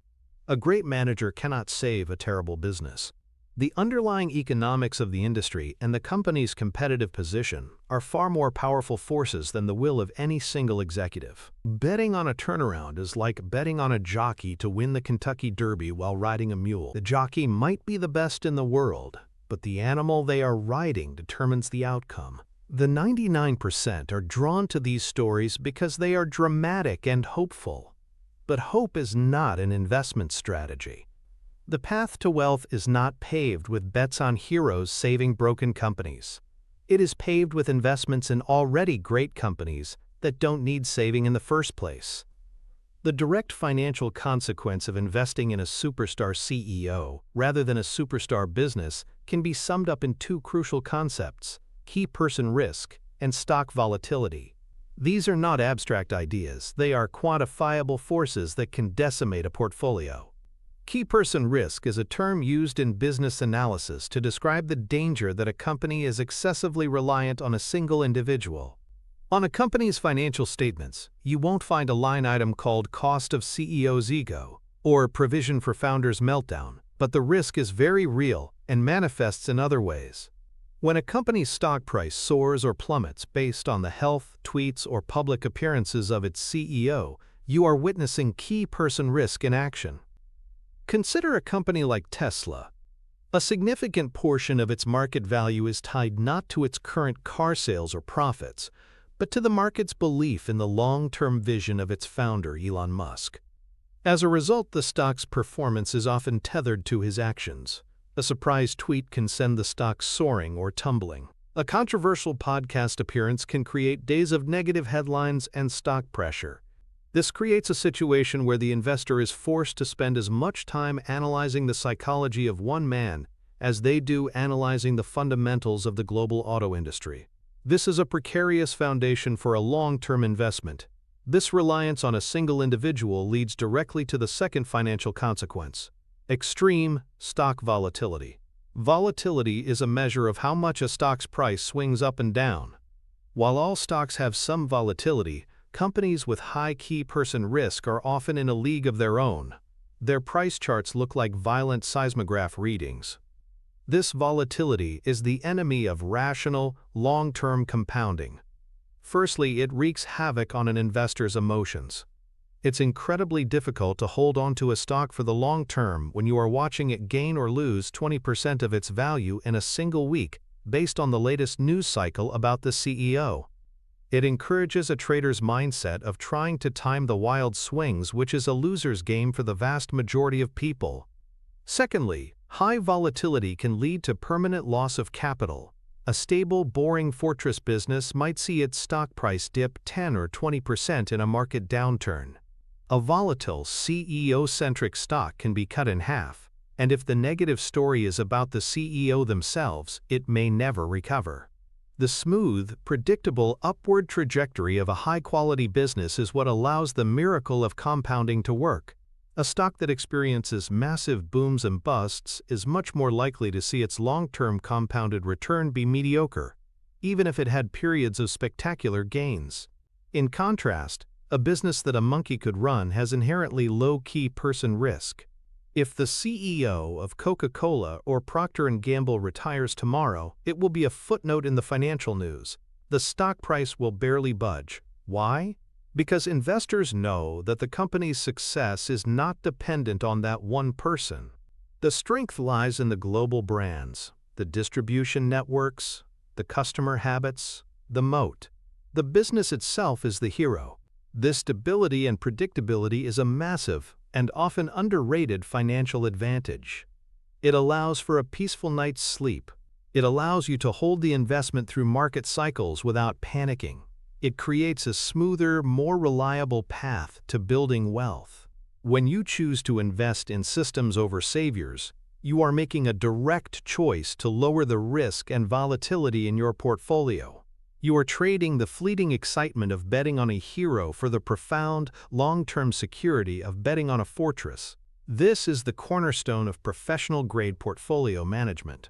A great manager cannot save a terrible business. The underlying economics of the industry and the company's competitive position are far more powerful forces than the will of any single executive. Betting on a turnaround is like betting on a jockey to win the Kentucky Derby while riding a mule. The jockey might be the best in the world, but the animal they are riding determines the outcome. The 99% are drawn to these stories because they are dramatic and hopeful. But hope is not an investment strategy. The path to wealth is not paved with bets on heroes saving broken companies. It is paved with investments in already great companies that don't need saving in the first place. The direct financial consequence of investing in a superstar CEO rather than a superstar business can be summed up in two crucial concepts: key person risk and stock volatility. These are not abstract ideas, they are quantifiable forces that can decimate a portfolio. Key person risk is a term used in business analysis to describe the danger that a company is excessively reliant on a single individual. On a company's financial statements, you won't find a line item called cost of CEO's ego or provision for founder's meltdown, but the risk is very real and manifests in other ways. When a company's stock price soars or plummets based on the health, tweets, or public appearances of its CEO, you are witnessing key person risk in action. Consider a company like Tesla. A significant portion of its market value is tied not to its current car sales or profits, but to the market's belief in the long-term vision of its founder, Elon Musk. As a result, the stock's performance is often tethered to his actions. A surprise tweet can send the stock soaring or tumbling. A controversial podcast appearance can create days of negative headlines and stock pressure. This creates a situation where the investor is forced to spend as much time analyzing the psychology of one man as they do analyzing the fundamentals of the global auto industry. This is a precarious foundation for a long-term investment. This reliance on a single individual leads directly to the second financial consequence: extreme stock volatility. Volatility is a measure of how much a stock's price swings up and down. While all stocks have some volatility, companies with high key person risk are often in a league of their own. Their price charts look like violent seismograph readings. This volatility is the enemy of rational, long-term compounding. Firstly, it wreaks havoc on an investor's emotions. It's incredibly difficult to hold on to a stock for the long term when you are watching it gain or lose 20% of its value in a single week based on the latest news cycle about the CEO. It encourages a trader's mindset of trying to time the wild swings, which is a loser's game for the vast majority of people. Secondly, high volatility can lead to permanent loss of capital. A stable, boring fortress business might see its stock price dip 10 or 20% in a market downturn. A volatile, CEO-centric stock can be cut in half, and if the negative story is about the CEO themselves, it may never recover. The smooth, predictable upward trajectory of a high-quality business is what allows the miracle of compounding to work. A stock that experiences massive booms and busts is much more likely to see its long-term compounded return be mediocre, even if it had periods of spectacular gains. In contrast, a business that a monkey could run has inherently low-key person risk. If the CEO of Coca-Cola or Procter & Gamble retires tomorrow, it will be a footnote in the financial news. The stock price will barely budge. Why? Because investors know that the company's success is not dependent on that one person. The strength lies in the global brands, the distribution networks, the customer habits, the moat. The business itself is the hero. This stability and predictability is a massive and often underrated financial advantage. It allows for a peaceful night's sleep. It allows you to hold the investment through market cycles without panicking. It creates a smoother, more reliable path to building wealth. When you choose to invest in systems over saviors, you are making a direct choice to lower the risk and volatility in your portfolio. You are trading the fleeting excitement of betting on a hero for the profound, long-term security of betting on a fortress. This is the cornerstone of professional-grade portfolio management.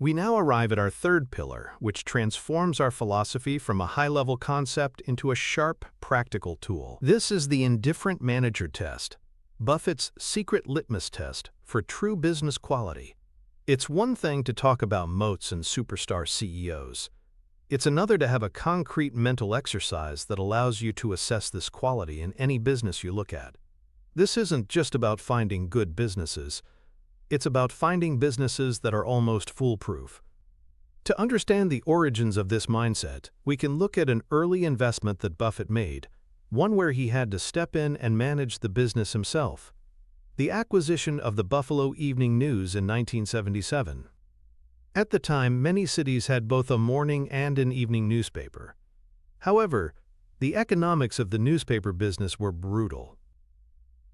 We now arrive at our third pillar, which transforms our philosophy from a high-level concept into a sharp, practical tool. This is the indifferent manager test, Buffett's secret litmus test for true business quality. It's one thing to talk about moats and superstar CEOs. It's another to have a concrete mental exercise that allows you to assess this quality in any business you look at. This isn't just about finding good businesses. It's about finding businesses that are almost foolproof. To understand the origins of this mindset, we can look at an early investment that Buffett made, one where he had to step in and manage the business himself. The acquisition of the Buffalo Evening News in 1977. At the time, many cities had both a morning and an evening newspaper. However, the economics of the newspaper business were brutal.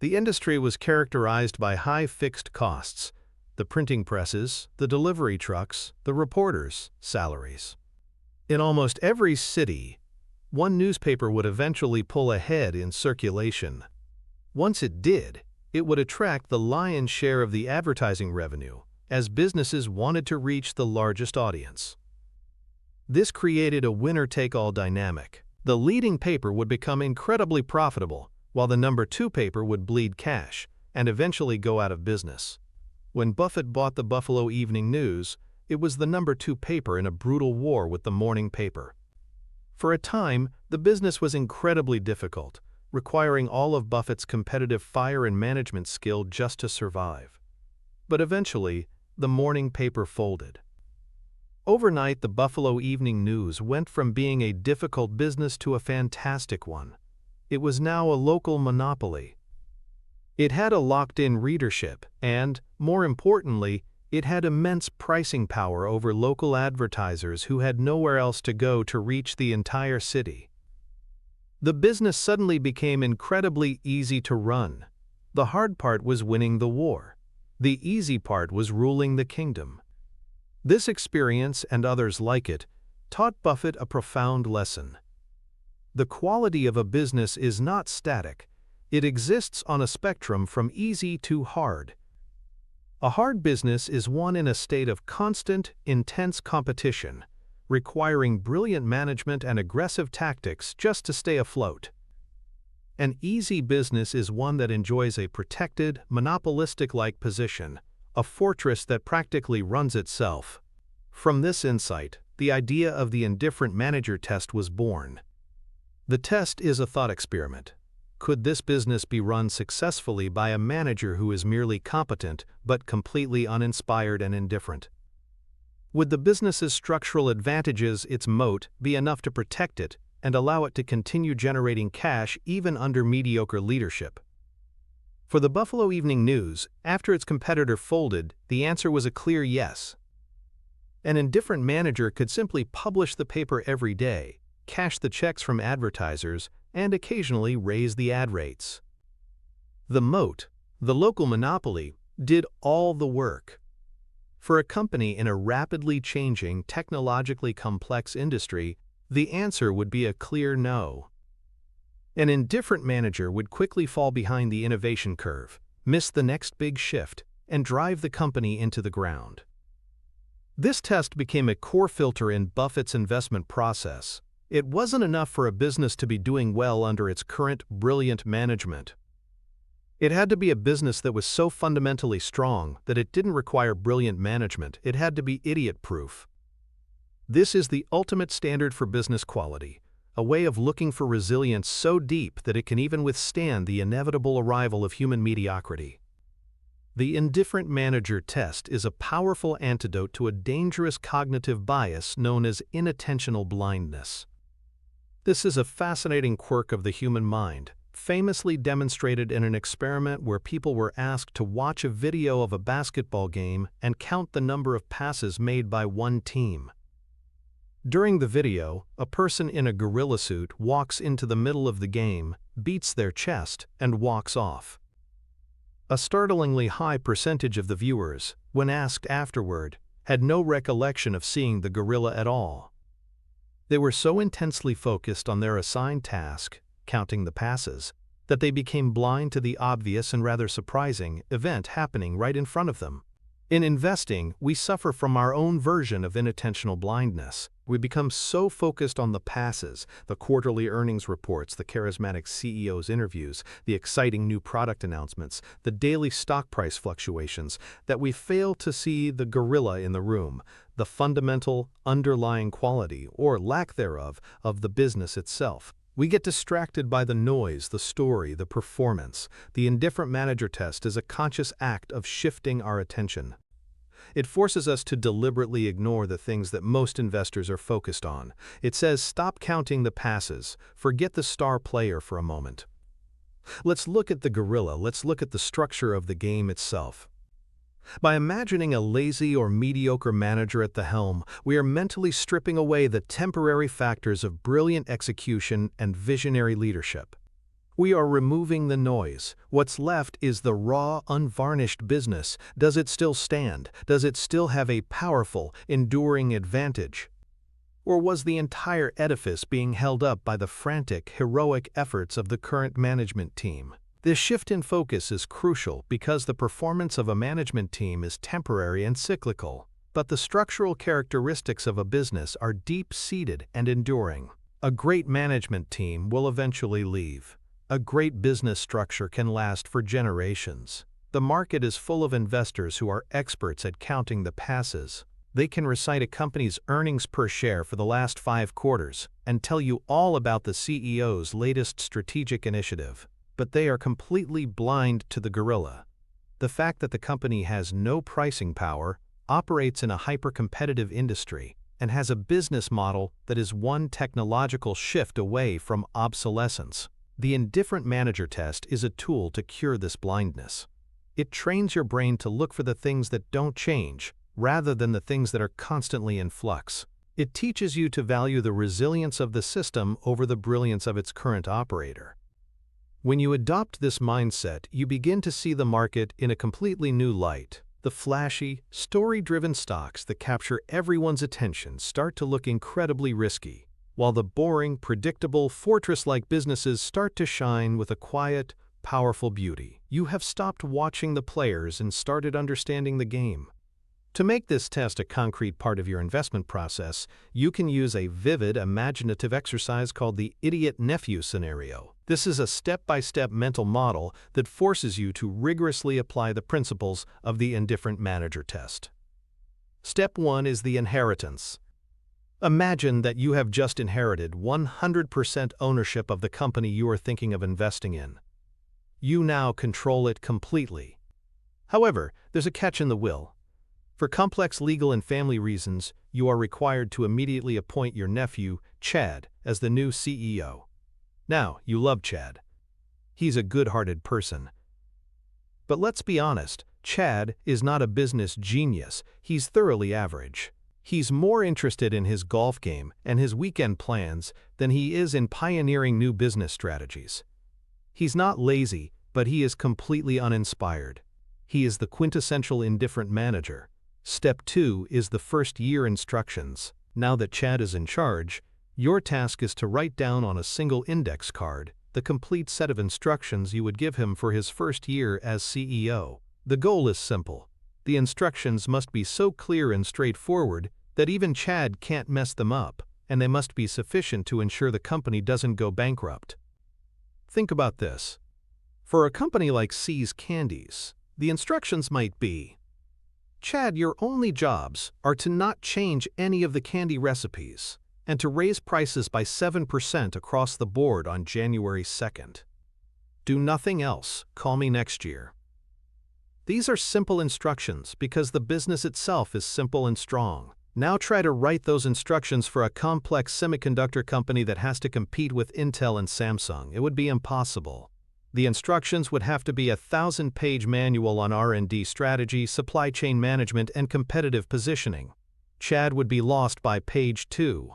The industry was characterized by high fixed costs: the printing presses, the delivery trucks, the reporters' salaries. In almost every city, one newspaper would eventually pull ahead in circulation. Once it did, it would attract the lion's share of the advertising revenue, as businesses wanted to reach the largest audience. This created a winner-take-all dynamic. The leading paper would become incredibly profitable, while the number 2 paper would bleed cash and eventually go out of business. When Buffett bought the Buffalo Evening News, it was the number 2 paper in a brutal war with the morning paper. For a time, the business was incredibly difficult, requiring all of Buffett's competitive fire and management skill just to survive. But eventually, the morning paper folded. Overnight, the Buffalo Evening News went from being a difficult business to a fantastic one. It was now a local monopoly. It had a locked-in readership and, more importantly, it had immense pricing power over local advertisers who had nowhere else to go to reach the entire city. The business suddenly became incredibly easy to run. The hard part was winning the war. The easy part was ruling the kingdom. This experience, and others like it, taught Buffett a profound lesson. The quality of a business is not static. It exists on a spectrum from easy to hard. A hard business is one in a state of constant, intense competition, requiring brilliant management and aggressive tactics just to stay afloat. An easy business is one that enjoys a protected, monopolistic-like position, a fortress that practically runs itself. From this insight, the idea of the indifferent manager test was born. The test is a thought experiment. Could this business be run successfully by a manager who is merely competent but completely uninspired and indifferent? Would the business's structural advantages, its moat, be enough to protect it and allow it to continue generating cash even under mediocre leadership? For the Buffalo Evening News, after its competitor folded, the answer was a clear yes. An indifferent manager could simply publish the paper every day, cash the checks from advertisers, and occasionally raise the ad rates. The moat, the local monopoly, did all the work. For a company in a rapidly changing, technologically complex industry, the answer would be a clear no. An indifferent manager would quickly fall behind the innovation curve, miss the next big shift, and drive the company into the ground. This test became a core filter in Buffett's investment process. It wasn't enough for a business to be doing well under its current, brilliant management. It had to be a business that was so fundamentally strong that it didn't require brilliant management. It had to be idiot-proof. This is the ultimate standard for business quality, a way of looking for resilience so deep that it can even withstand the inevitable arrival of human mediocrity. The indifferent manager test is a powerful antidote to a dangerous cognitive bias known as inattentional blindness. This is a fascinating quirk of the human mind, famously demonstrated in an experiment where people were asked to watch a video of a basketball game and count the number of passes made by one team. During the video, a person in a gorilla suit walks into the middle of the game, beats their chest, and walks off. A startlingly high percentage of the viewers, when asked afterward, had no recollection of seeing the gorilla at all. They were so intensely focused on their assigned task, counting the passes, that they became blind to the obvious and rather surprising event happening right in front of them. In investing, we suffer from our own version of inattentional blindness. We become so focused on the passes, the quarterly earnings reports, the charismatic CEO's interviews, the exciting new product announcements, the daily stock price fluctuations, that we fail to see the gorilla in the room, the fundamental, underlying quality, or lack thereof, of the business itself. We get distracted by the noise, the story, the performance. The indifferent manager test is a conscious act of shifting our attention. It forces us to deliberately ignore the things that most investors are focused on. It says, stop counting the passes, forget the star player for a moment. Let's look at the gorilla, let's look at the structure of the game itself. By imagining a lazy or mediocre manager at the helm, we are mentally stripping away the temporary factors of brilliant execution and visionary leadership. We are removing the noise. What's left is the raw, unvarnished business. Does it still stand? Does it still have a powerful, enduring advantage? Or was the entire edifice being held up by the frantic, heroic efforts of the current management team? This shift in focus is crucial because the performance of a management team is temporary and cyclical, but the structural characteristics of a business are deep-seated and enduring. A great management team will eventually leave. A great business structure can last for generations. The market is full of investors who are experts at counting the passes. They can recite a company's earnings per share for the last 5 quarters and tell you all about the CEO's latest strategic initiative. But they are completely blind to the gorilla. The fact that the company has no pricing power, operates in a hyper-competitive industry, and has a business model that is one technological shift away from obsolescence. The indifferent manager test is a tool to cure this blindness. It trains your brain to look for the things that don't change, rather than the things that are constantly in flux. It teaches you to value the resilience of the system over the brilliance of its current operator. When you adopt this mindset, you begin to see the market in a completely new light. The flashy, story-driven stocks that capture everyone's attention start to look incredibly risky, while the boring, predictable, fortress-like businesses start to shine with a quiet, powerful beauty. You have stopped watching the players and started understanding the game. To make this test a concrete part of your investment process, you can use a vivid, imaginative exercise called the idiot nephew scenario. This is a step-by-step mental model that forces you to rigorously apply the principles of the indifferent manager test. Step 1 is the inheritance. Imagine that you have just inherited 100% ownership of the company you are thinking of investing in. You now control it completely. However, there's a catch in the will. For complex legal and family reasons, you are required to immediately appoint your nephew, Chad, as the new CEO. Now, you love Chad. He's a good-hearted person. But let's be honest, Chad is not a business genius. He's thoroughly average. He's more interested in his golf game and his weekend plans than he is in pioneering new business strategies. He's not lazy, but he is completely uninspired. He is the quintessential indifferent manager. Step 2 is the first-year instructions. Now that Chad is in charge, your task is to write down on a single index card the complete set of instructions you would give him for his first year as CEO. The goal is simple. The instructions must be so clear and straightforward that even Chad can't mess them up, and they must be sufficient to ensure the company doesn't go bankrupt. Think about this. For a company like C's Candies, the instructions might be, Chad, your only jobs are to not change any of the candy recipes and to raise prices by 7% across the board on January 2nd. Do nothing else. Call me next year. These are simple instructions because the business itself is simple and strong. Now try to write those instructions for a complex semiconductor company that has to compete with Intel and Samsung. It would be impossible. The instructions would have to be a 1,000-page manual on R&D strategy, supply chain management, and competitive positioning. Chad would be lost by page 2.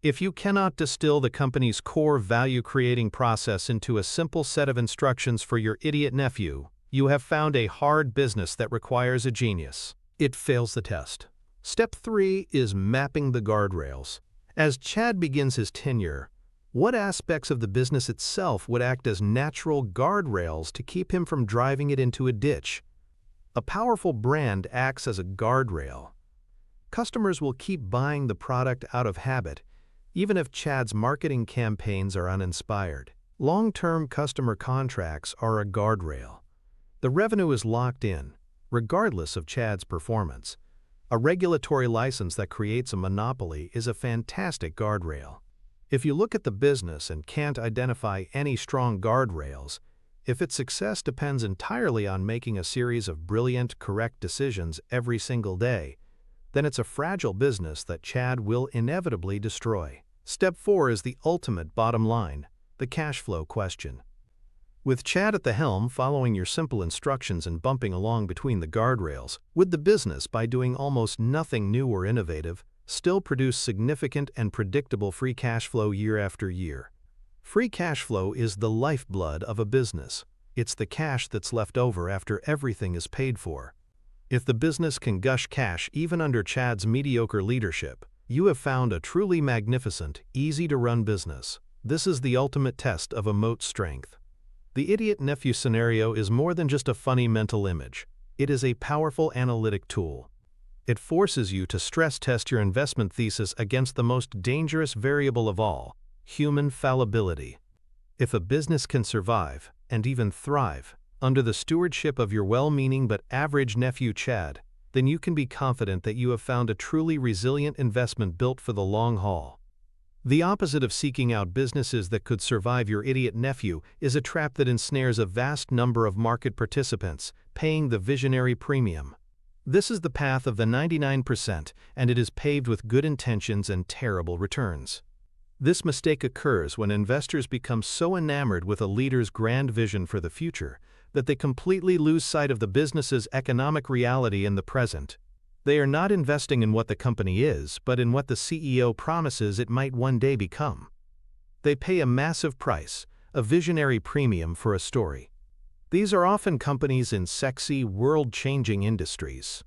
If you cannot distill the company's core value-creating process into a simple set of instructions for your idiot nephew, you have found a hard business that requires a genius. It fails the test. Step 3 is mapping the guardrails. As Chad begins his tenure, what aspects of the business itself would act as natural guardrails to keep him from driving it into a ditch? A powerful brand acts as a guardrail. Customers will keep buying the product out of habit, even if Chad's marketing campaigns are uninspired. Long-term customer contracts are a guardrail. The revenue is locked in, regardless of Chad's performance. A regulatory license that creates a monopoly is a fantastic guardrail. If you look at the business and can't identify any strong guardrails, if its success depends entirely on making a series of brilliant, correct decisions every single day, then it's a fragile business that Chad will inevitably destroy. Step 4 is the ultimate bottom line, the cash flow question. With Chad at the helm, following your simple instructions and bumping along between the guardrails, would the business, by doing almost nothing new or innovative, still produce significant and predictable free cash flow year after year? Free cash flow is the lifeblood of a business. It's the cash that's left over after everything is paid for. If the business can gush cash even under Chad's mediocre leadership, you have found a truly magnificent, easy-to-run business. This is the ultimate test of a moat's strength. The idiot nephew scenario is more than just a funny mental image. It is a powerful analytic tool. It forces you to stress test your investment thesis against the most dangerous variable of all, human fallibility. If a business can survive, and even thrive, under the stewardship of your well-meaning but average nephew Chad, then you can be confident that you have found a truly resilient investment built for the long haul. The opposite of seeking out businesses that could survive your idiot nephew is a trap that ensnares a vast number of market participants, paying the visionary premium. This is the path of the 99%, and it is paved with good intentions and terrible returns. This mistake occurs when investors become so enamored with a leader's grand vision for the future that they completely lose sight of the business's economic reality in the present. They are not investing in what the company is, but in what the CEO promises it might one day become. They pay a massive price, a visionary premium for a story. These are often companies in sexy, world-changing industries.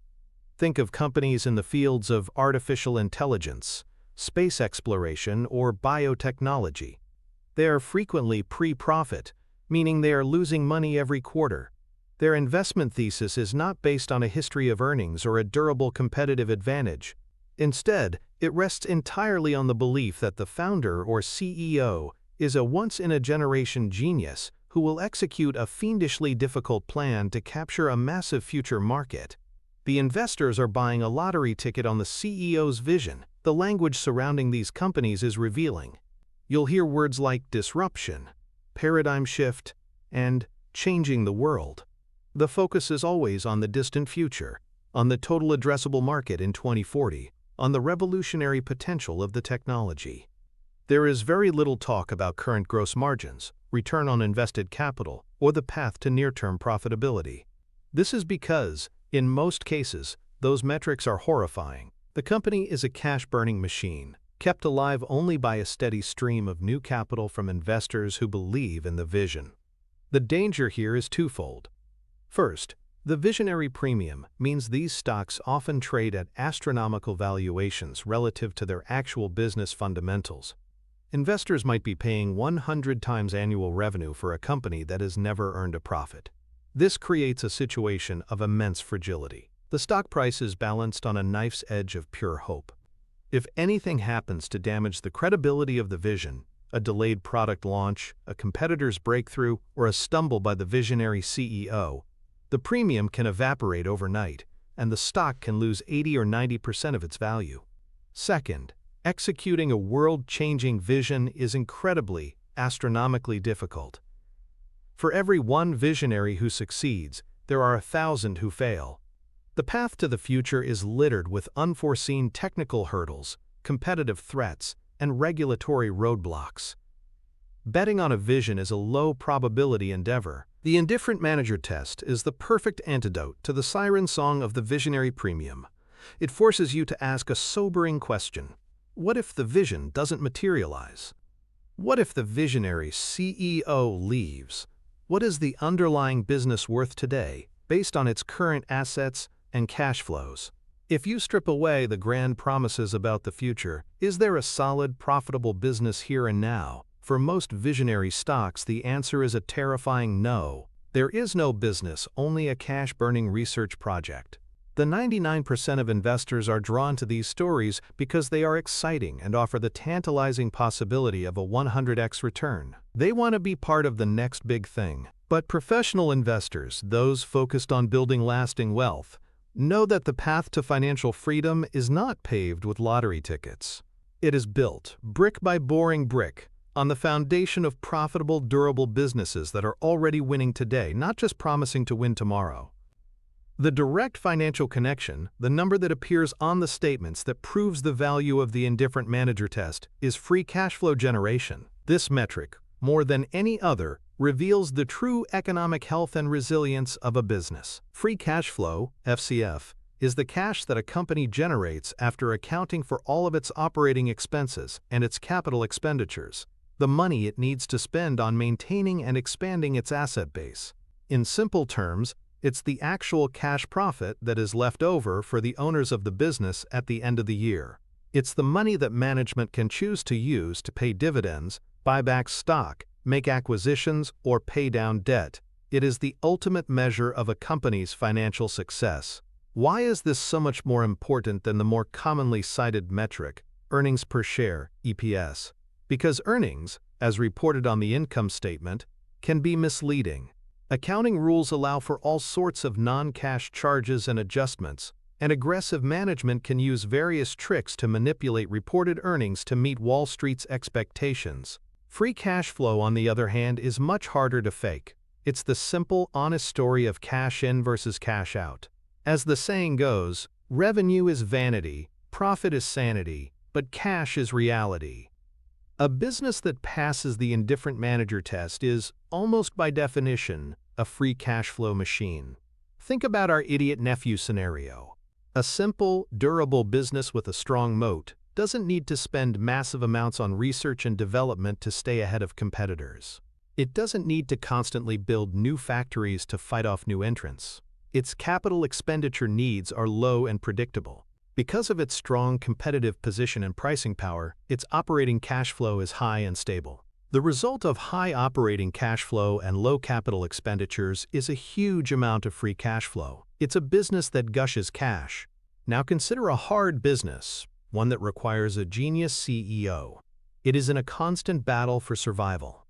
Think of companies in the fields of artificial intelligence, space exploration, or biotechnology. They are frequently pre-profit, meaning they are losing money every quarter. Their investment thesis is not based on a history of earnings or a durable competitive advantage. Instead, it rests entirely on the belief that the founder or CEO is a once-in-a-generation genius who will execute a fiendishly difficult plan to capture a massive future market. The investors are buying a lottery ticket on the CEO's vision. The language surrounding these companies is revealing. You'll hear words like disruption, paradigm shift, and changing the world. The focus is always on the distant future, on the total addressable market in 2040, on the revolutionary potential of the technology. There is very little talk about current gross margins, return on invested capital, or the path to near-term profitability. This is because, in most cases, those metrics are horrifying. The company is a cash-burning machine, kept alive only by a steady stream of new capital from investors who believe in the vision. The danger here is twofold. First, the visionary premium means these stocks often trade at astronomical valuations relative to their actual business fundamentals. Investors might be paying 100 times annual revenue for a company that has never earned a profit. This creates a situation of immense fragility. The stock price is balanced on a knife's edge of pure hope. If anything happens to damage the credibility of the vision, a delayed product launch, a competitor's breakthrough, or a stumble by the visionary CEO, the premium can evaporate overnight, and the stock can lose 80 or 90% of its value. Second, executing a world-changing vision is incredibly, astronomically difficult. For every one visionary who succeeds, there are 1,000 who fail. The path to the future is littered with unforeseen technical hurdles, competitive threats, and regulatory roadblocks. Betting on a vision is a low-probability endeavor. The indifferent manager test is the perfect antidote to the siren song of the visionary premium. It forces you to ask a sobering question. What if the vision doesn't materialize? What if the visionary CEO leaves? What is the underlying business worth today, based on its current assets and cash flows? If you strip away the grand promises about the future, is there a solid, profitable business here and now? For most visionary stocks, the answer is a terrifying no. There is no business, only a cash-burning research project. The 99% of investors are drawn to these stories because they are exciting and offer the tantalizing possibility of a 100x return. They want to be part of the next big thing. But professional investors, those focused on building lasting wealth, know that the path to financial freedom is not paved with lottery tickets. It is built, brick by boring brick, on the foundation of profitable, durable businesses that are already winning today, not just promising to win tomorrow. The direct financial connection, the number that appears on the statements that proves the value of the indifferent manager test, is free cash flow generation. This metric, more than any other, reveals the true economic health and resilience of a business. Free cash flow, FCF, is the cash that a company generates after accounting for all of its operating expenses and its capital expenditures, the money it needs to spend on maintaining and expanding its asset base. In simple terms, it's the actual cash profit that is left over for the owners of the business at the end of the year. It's the money that management can choose to use to pay dividends, buy back stock, make acquisitions, or pay down debt. It is the ultimate measure of a company's financial success. Why is this so much more important than the more commonly cited metric, earnings per share, EPS? Because earnings, as reported on the income statement, can be misleading. Accounting rules allow for all sorts of non-cash charges and adjustments, and aggressive management can use various tricks to manipulate reported earnings to meet Wall Street's expectations. Free cash flow, on the other hand, is much harder to fake. It's the simple, honest story of cash in versus cash out. As the saying goes, revenue is vanity, profit is sanity, but cash is reality. A business that passes the indifferent manager test is, almost by definition, a free cash flow machine. Think about our idiot nephew scenario. A simple, durable business with a strong moat doesn't need to spend massive amounts on research and development to stay ahead of competitors. It doesn't need to constantly build new factories to fight off new entrants. Its capital expenditure needs are low and predictable. Because of its strong competitive position and pricing power, its operating cash flow is high and stable. The result of high operating cash flow and low capital expenditures is a huge amount of free cash flow. It's a business that gushes cash. Now consider a hard business, one that requires a genius CEO. It is in a constant battle for survival.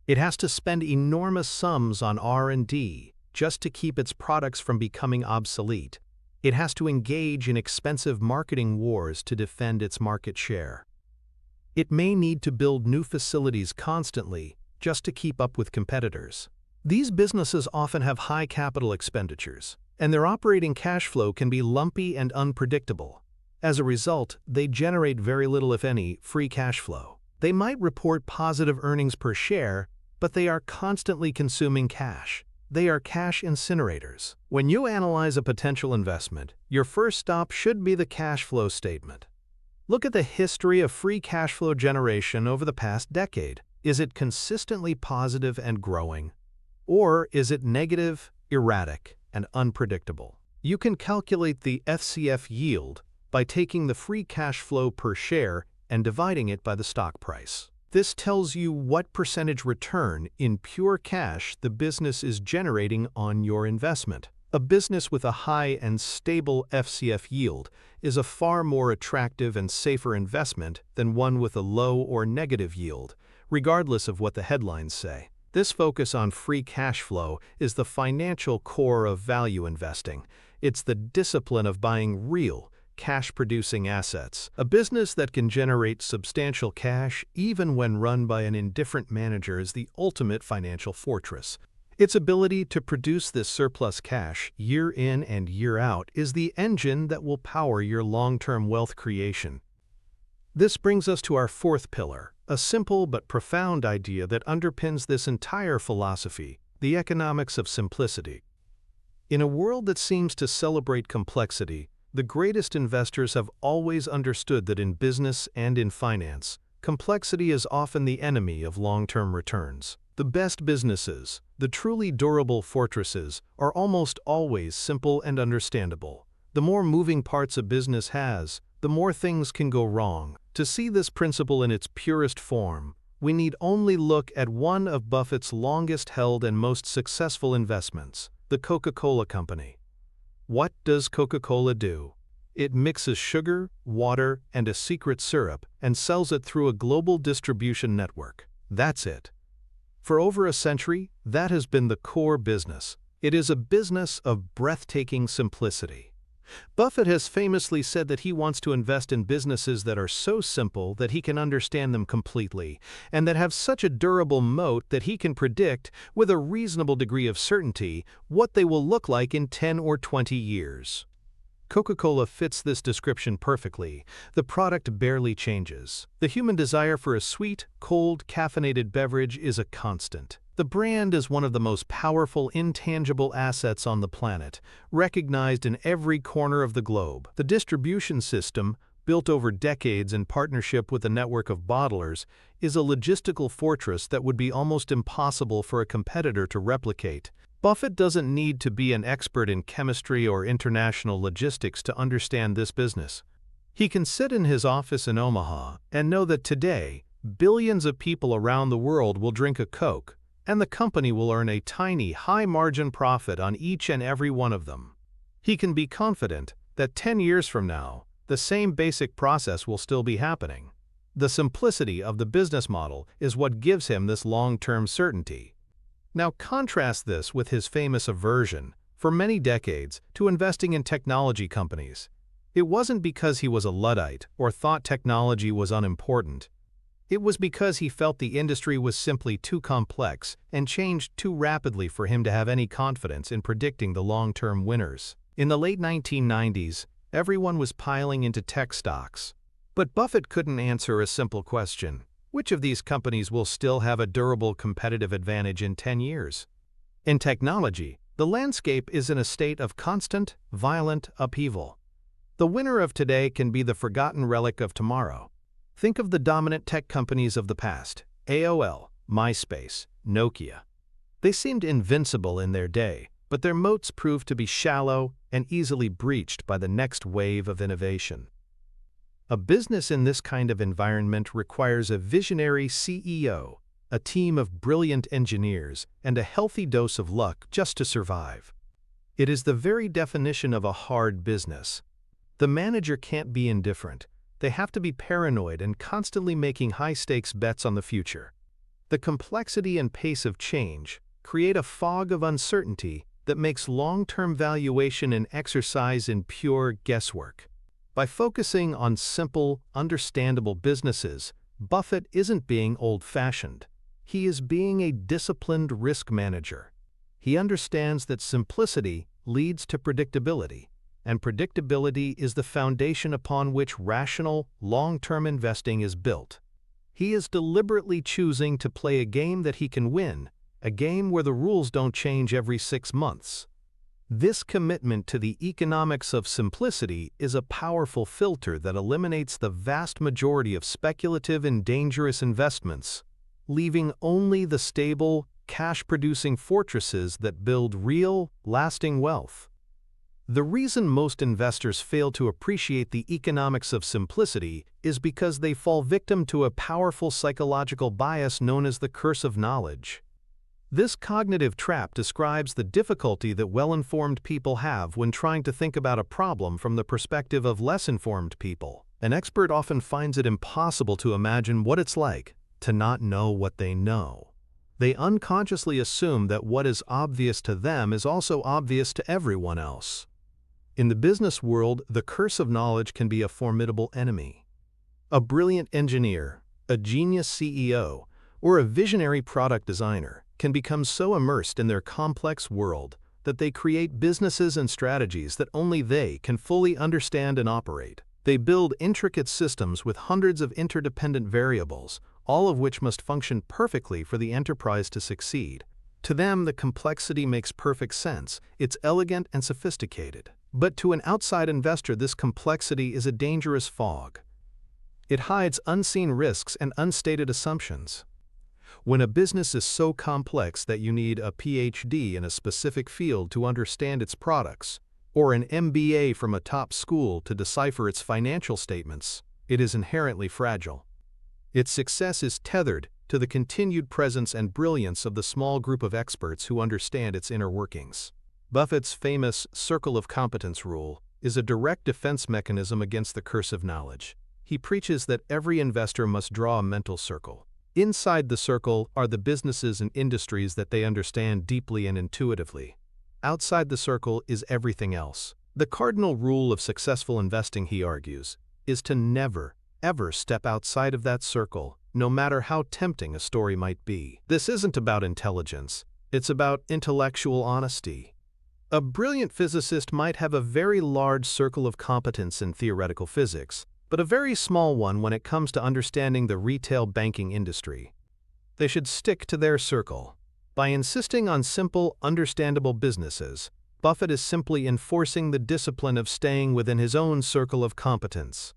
It has to spend enormous sums on R&D just to keep its products from becoming obsolete. It has to engage in expensive marketing wars to defend its market share. It may need to build new facilities constantly just to keep up with competitors. These businesses often have high capital expenditures, and their operating cash flow can be lumpy and unpredictable. As a result, they generate very little, if any, free cash flow. They might report positive earnings per share, but they are constantly consuming cash. They are cash incinerators. When you analyze a potential investment, your first stop should be the cash flow statement. Look at the history of free cash flow generation over the past decade. Is it consistently positive and growing? Or is it negative, erratic, and unpredictable? You can calculate the FCF yield by taking the free cash flow per share and dividing it by the stock price. This tells you what percentage return in pure cash the business is generating on your investment. A business with a high and stable FCF yield is a far more attractive and safer investment than one with a low or negative yield, regardless of what the headlines say. This focus on free cash flow is the financial core of value investing. It's the discipline of buying real, cash-producing assets. A business that can generate substantial cash even when run by an indifferent manager is the ultimate financial fortress. Its ability to produce this surplus cash year in and year out is the engine that will power your long-term wealth creation. This brings us to our fourth pillar, a simple but profound idea that underpins this entire philosophy: the economics of simplicity. In a world that seems to celebrate complexity, the greatest investors have always understood that in business and in finance, complexity is often the enemy of long-term returns. The best businesses, the truly durable fortresses, are almost always simple and understandable. The more moving parts a business has, the more things can go wrong. To see this principle in its purest form, we need only look at one of Buffett's longest-held and most successful investments, the Coca-Cola Company. What does Coca-Cola do? It mixes sugar, water, and a secret syrup and sells it through a global distribution network. That's it. For over a century, that has been the core business. It is a business of breathtaking simplicity. Buffett has famously said that he wants to invest in businesses that are so simple that he can understand them completely, and that have such a durable moat that he can predict, with a reasonable degree of certainty, what they will look like in 10 or 20 years. Coca-Cola fits this description perfectly. The product barely changes. The human desire for a sweet, cold, caffeinated beverage is a constant. The brand is one of the most powerful intangible assets on the planet, recognized in every corner of the globe. The distribution system, built over decades in partnership with a network of bottlers, is a logistical fortress that would be almost impossible for a competitor to replicate. Buffett doesn't need to be an expert in chemistry or international logistics to understand this business. He can sit in his office in Omaha and know that today, billions of people around the world will drink a Coke, and the company will earn a tiny, high-margin profit on each and every one of them. He can be confident that 10 years from now, the same basic process will still be happening. The simplicity of the business model is what gives him this long-term certainty. Now contrast this with his famous aversion, for many decades, to investing in technology companies. It wasn't because he was a Luddite or thought technology was unimportant. It was because he felt the industry was simply too complex and changed too rapidly for him to have any confidence in predicting the long-term winners. In the late 1990s, everyone was piling into tech stocks. But Buffett couldn't answer a simple question: which of these companies will still have a durable competitive advantage in 10 years? In technology, the landscape is in a state of constant, violent upheaval. The winner of today can be the forgotten relic of tomorrow. Think of the dominant tech companies of the past: AOL, MySpace, Nokia. They seemed invincible in their day, but their moats proved to be shallow and easily breached by the next wave of innovation. A business in this kind of environment requires a visionary CEO, a team of brilliant engineers, and a healthy dose of luck just to survive. It is the very definition of a hard business. The manager can't be indifferent. They have to be paranoid and constantly making high-stakes bets on the future. The complexity and pace of change create a fog of uncertainty that makes long-term valuation an exercise in pure guesswork. By focusing on simple, understandable businesses, Buffett isn't being old-fashioned. He is being a disciplined risk manager. He understands that simplicity leads to predictability, and predictability is the foundation upon which rational, long-term investing is built. He is deliberately choosing to play a game that he can win, a game where the rules don't change every 6 months. This commitment to the economics of simplicity is a powerful filter that eliminates the vast majority of speculative and dangerous investments, leaving only the stable, cash-producing fortresses that build real, lasting wealth. The reason most investors fail to appreciate the economics of simplicity is because they fall victim to a powerful psychological bias known as the curse of knowledge. This cognitive trap describes the difficulty that well-informed people have when trying to think about a problem from the perspective of less-informed people. An expert often finds it impossible to imagine what it's like to not know what they know. They unconsciously assume that what is obvious to them is also obvious to everyone else. In the business world, the curse of knowledge can be a formidable enemy. A brilliant engineer, a genius CEO, or a visionary product designer can become so immersed in their complex world that they create businesses and strategies that only they can fully understand and operate. They build intricate systems with hundreds of interdependent variables, all of which must function perfectly for the enterprise to succeed. To them, the complexity makes perfect sense. It's elegant and sophisticated. But to an outside investor, this complexity is a dangerous fog. It hides unseen risks and unstated assumptions. When a business is so complex that you need a PhD in a specific field to understand its products, or an MBA from a top school to decipher its financial statements, it is inherently fragile. Its success is tethered to the continued presence and brilliance of the small group of experts who understand its inner workings. Buffett's famous circle of competence rule is a direct defense mechanism against the curse of knowledge. He preaches that every investor must draw a mental circle. Inside the circle are the businesses and industries that they understand deeply and intuitively. Outside the circle is everything else. The cardinal rule of successful investing, he argues, is to never, ever step outside of that circle, no matter how tempting a story might be. This isn't about intelligence. It's about intellectual honesty. A brilliant physicist might have a very large circle of competence in theoretical physics, but a very small one when it comes to understanding the retail banking industry. They should stick to their circle. By insisting on simple, understandable businesses, Buffett is simply enforcing the discipline of staying within his own circle of competence.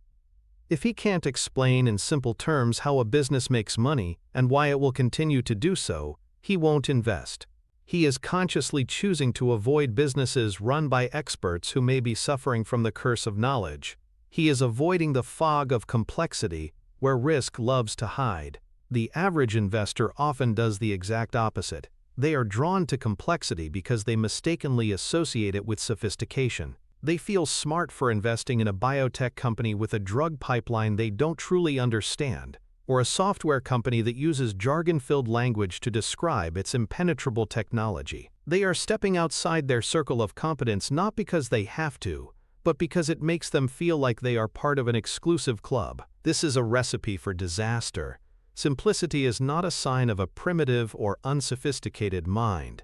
If he can't explain in simple terms how a business makes money and why it will continue to do so, he won't invest. He is consciously choosing to avoid businesses run by experts who may be suffering from the curse of knowledge. He is avoiding the fog of complexity where risk loves to hide. The average investor often does the exact opposite. They are drawn to complexity because they mistakenly associate it with sophistication. They feel smart for investing in a biotech company with a drug pipeline they don't truly understand, or a software company that uses jargon-filled language to describe its impenetrable technology. They are stepping outside their circle of competence not because they have to, but because it makes them feel like they are part of an exclusive club. This is a recipe for disaster. Simplicity is not a sign of a primitive or unsophisticated mind.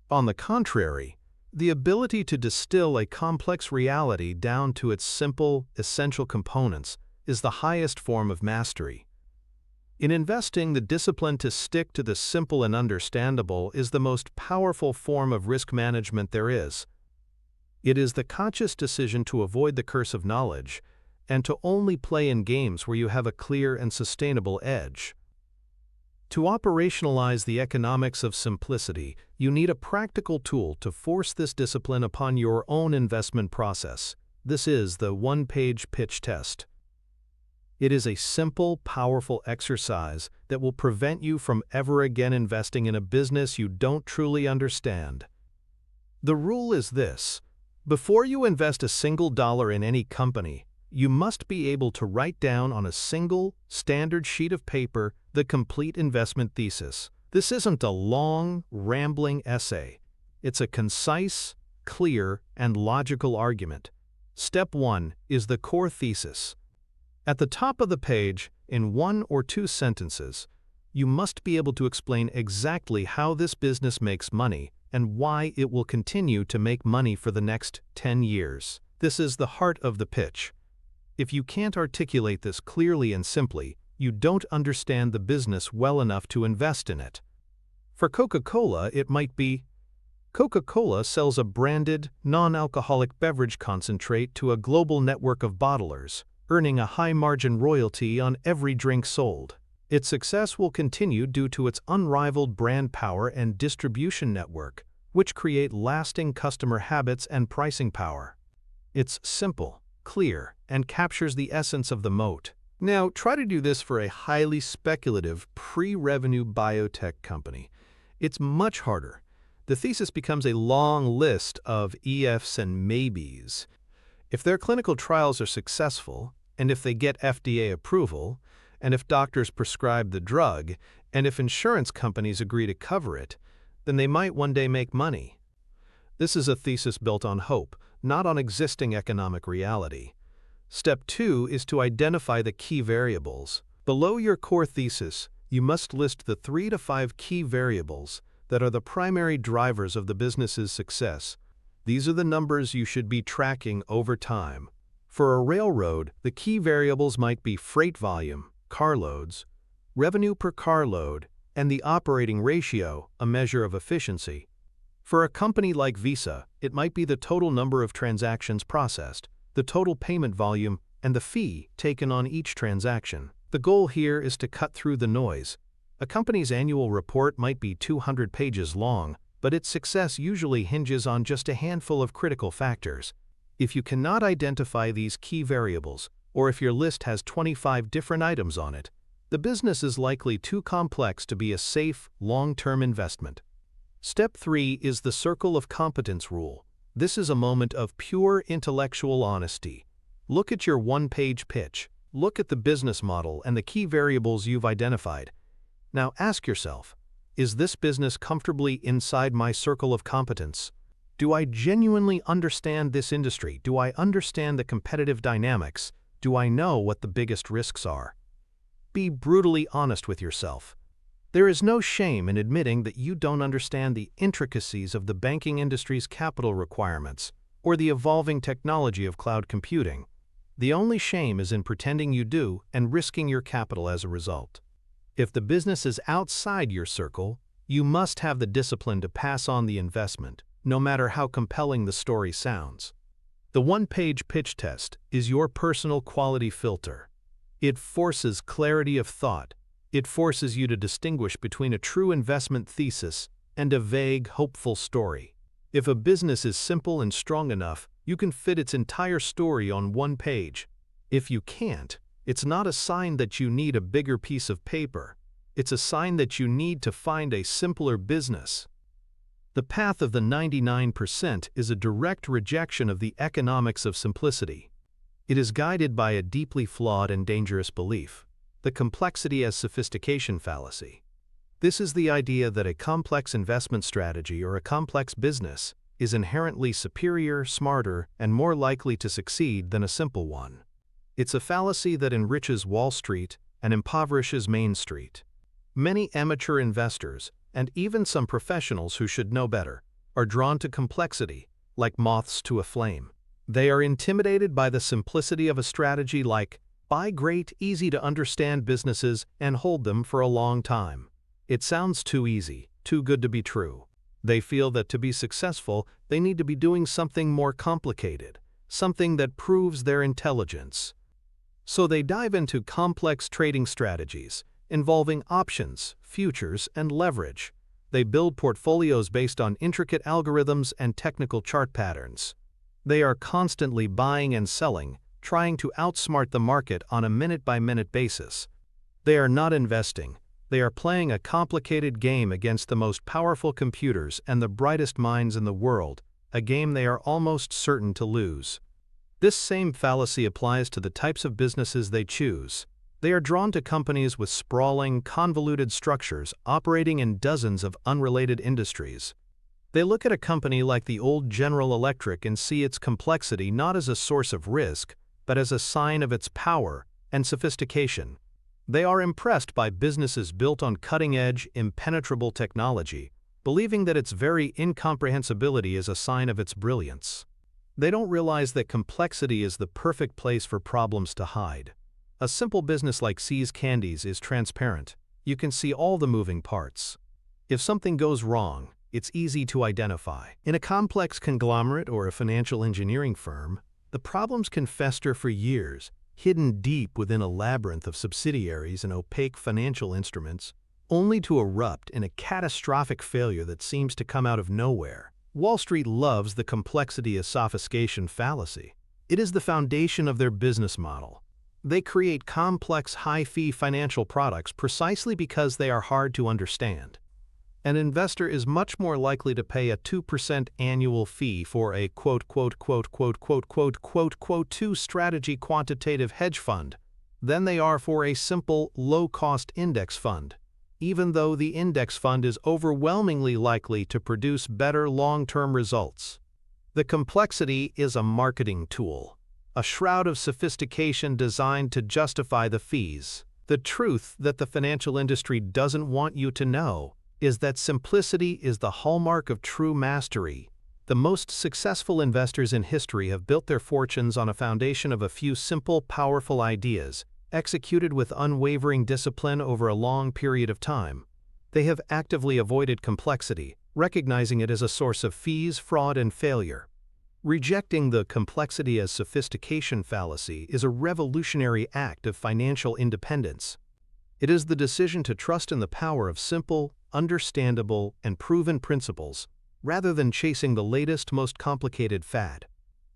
On the contrary, The ability to distill a complex reality down to its simple, essential components is the highest form of mastery. In investing, the discipline to stick to the simple and understandable is the most powerful form of risk management there is. It is the conscious decision to avoid the curse of knowledge and to only play in games where you have a clear and sustainable edge. To operationalize the economics of simplicity, you need a practical tool to force this discipline upon your own investment process. This is the one-page pitch test. It is a simple, powerful exercise that will prevent you from ever again investing in a business you don't truly understand. The rule is this: before you invest a single dollar in any company, you must be able to write down on a single, standard sheet of paper the complete investment thesis. This isn't a long, rambling essay. It's a concise, clear, and logical argument. Step 1 is the core thesis. At the top of the page, in 1 or 2 sentences, you must be able to explain exactly how this business makes money and why it will continue to make money for the next 10 years. This is the heart of the pitch. If you can't articulate this clearly and simply, you don't understand the business well enough to invest in it. For Coca-Cola, it might be: Coca-Cola sells a branded, non-alcoholic beverage concentrate to a global network of bottlers, earning a high-margin royalty on every drink sold. Its success will continue due to its unrivaled brand power and distribution network, which create lasting customer habits and pricing power. It's simple, clear, and captures the essence of the moat. Now, try to do this for a highly speculative, pre-revenue biotech company. It's much harder. The thesis becomes a long list of ifs and maybes. If their clinical trials are successful, and if they get FDA approval, and if doctors prescribe the drug, and if insurance companies agree to cover it, then they might one day make money. This is a thesis built on hope, not on existing economic reality. Step 2 is to identify the key variables. Below your core thesis, you must list the 3 to 5 key variables that are the primary drivers of the business's success. These are the numbers you should be tracking over time. For a railroad, the key variables might be freight volume, carloads, revenue per carload, and the operating ratio, a measure of efficiency. For a company like Visa, it might be the total number of transactions processed, the total payment volume, and the fee taken on each transaction. The goal here is to cut through the noise. A company's annual report might be 200 pages long, but its success usually hinges on just a handful of critical factors. If you cannot identify these key variables, or if your list has 25 different items on it, the business is likely too complex to be a safe, long-term investment. Step 3 is the circle of competence rule. This is a moment of pure intellectual honesty. Look at your one-page pitch. Look at the business model and the key variables you've identified. Now ask yourself, is this business comfortably inside my circle of competence? Do I genuinely understand this industry? Do I understand the competitive dynamics? Do I know what the biggest risks are? Be brutally honest with yourself. There is no shame in admitting that you don't understand the intricacies of the banking industry's capital requirements or the evolving technology of cloud computing. The only shame is in pretending you do and risking your capital as a result. If the business is outside your circle, you must have the discipline to pass on the investment, no matter how compelling the story sounds. The one-page pitch test is your personal quality filter. It forces clarity of thought. It forces you to distinguish between a true investment thesis and a vague, hopeful story. If a business is simple and strong enough, you can fit its entire story on one page. If you can't, it's not a sign that you need a bigger piece of paper. It's a sign that you need to find a simpler business. The path of the 99% is a direct rejection of the economics of simplicity. It is guided by a deeply flawed and dangerous belief, the complexity as sophistication fallacy. This is the idea that a complex investment strategy or a complex business is inherently superior, smarter, and more likely to succeed than a simple one. It's a fallacy that enriches Wall Street and impoverishes Main Street. Many amateur investors, and even some professionals who should know better, are drawn to complexity, like moths to a flame. They are intimidated by the simplicity of a strategy like buy great, easy-to-understand businesses and hold them for a long time. It sounds too easy, too good to be true. They feel that to be successful, they need to be doing something more complicated, something that proves their intelligence. So they dive into complex trading strategies, involving options, futures, and leverage. They build portfolios based on intricate algorithms and technical chart patterns. They are constantly buying and selling, trying to outsmart the market on a minute-by-minute basis. They are not investing. They are playing a complicated game against the most powerful computers and the brightest minds in the world, a game they are almost certain to lose. This same fallacy applies to the types of businesses they choose. They are drawn to companies with sprawling, convoluted structures operating in dozens of unrelated industries. They look at a company like the old General Electric and see its complexity not as a source of risk, but as a sign of its power and sophistication. They are impressed by businesses built on cutting-edge, impenetrable technology, believing that its very incomprehensibility is a sign of its brilliance. They don't realize that complexity is the perfect place for problems to hide. A simple business like See's Candies is transparent. You can see all the moving parts. If something goes wrong, it's easy to identify. In a complex conglomerate or a financial engineering firm, the problems can fester for years, hidden deep within a labyrinth of subsidiaries and opaque financial instruments, only to erupt in a catastrophic failure that seems to come out of nowhere. Wall Street loves the complexity as sophistication fallacy. It is the foundation of their business model. They create complex, high-fee financial products precisely because they are hard to understand. An investor is much more likely to pay a 2% annual fee for a "2 strategy quantitative hedge fund than they are for a simple, low-cost index fund, even though the index fund is overwhelmingly likely to produce better long-term results. The complexity is a marketing tool, a shroud of sophistication designed to justify the fees. The truth that the financial industry doesn't want you to know is that simplicity is the hallmark of true mastery. The most successful investors in history have built their fortunes on a foundation of a few simple, powerful ideas, executed with unwavering discipline over a long period of time. They have actively avoided complexity, recognizing it as a source of fees, fraud, and failure. Rejecting the complexity as sophistication fallacy is a revolutionary act of financial independence. It is the decision to trust in the power of simple, understandable, and proven principles, rather than chasing the latest, most complicated fad.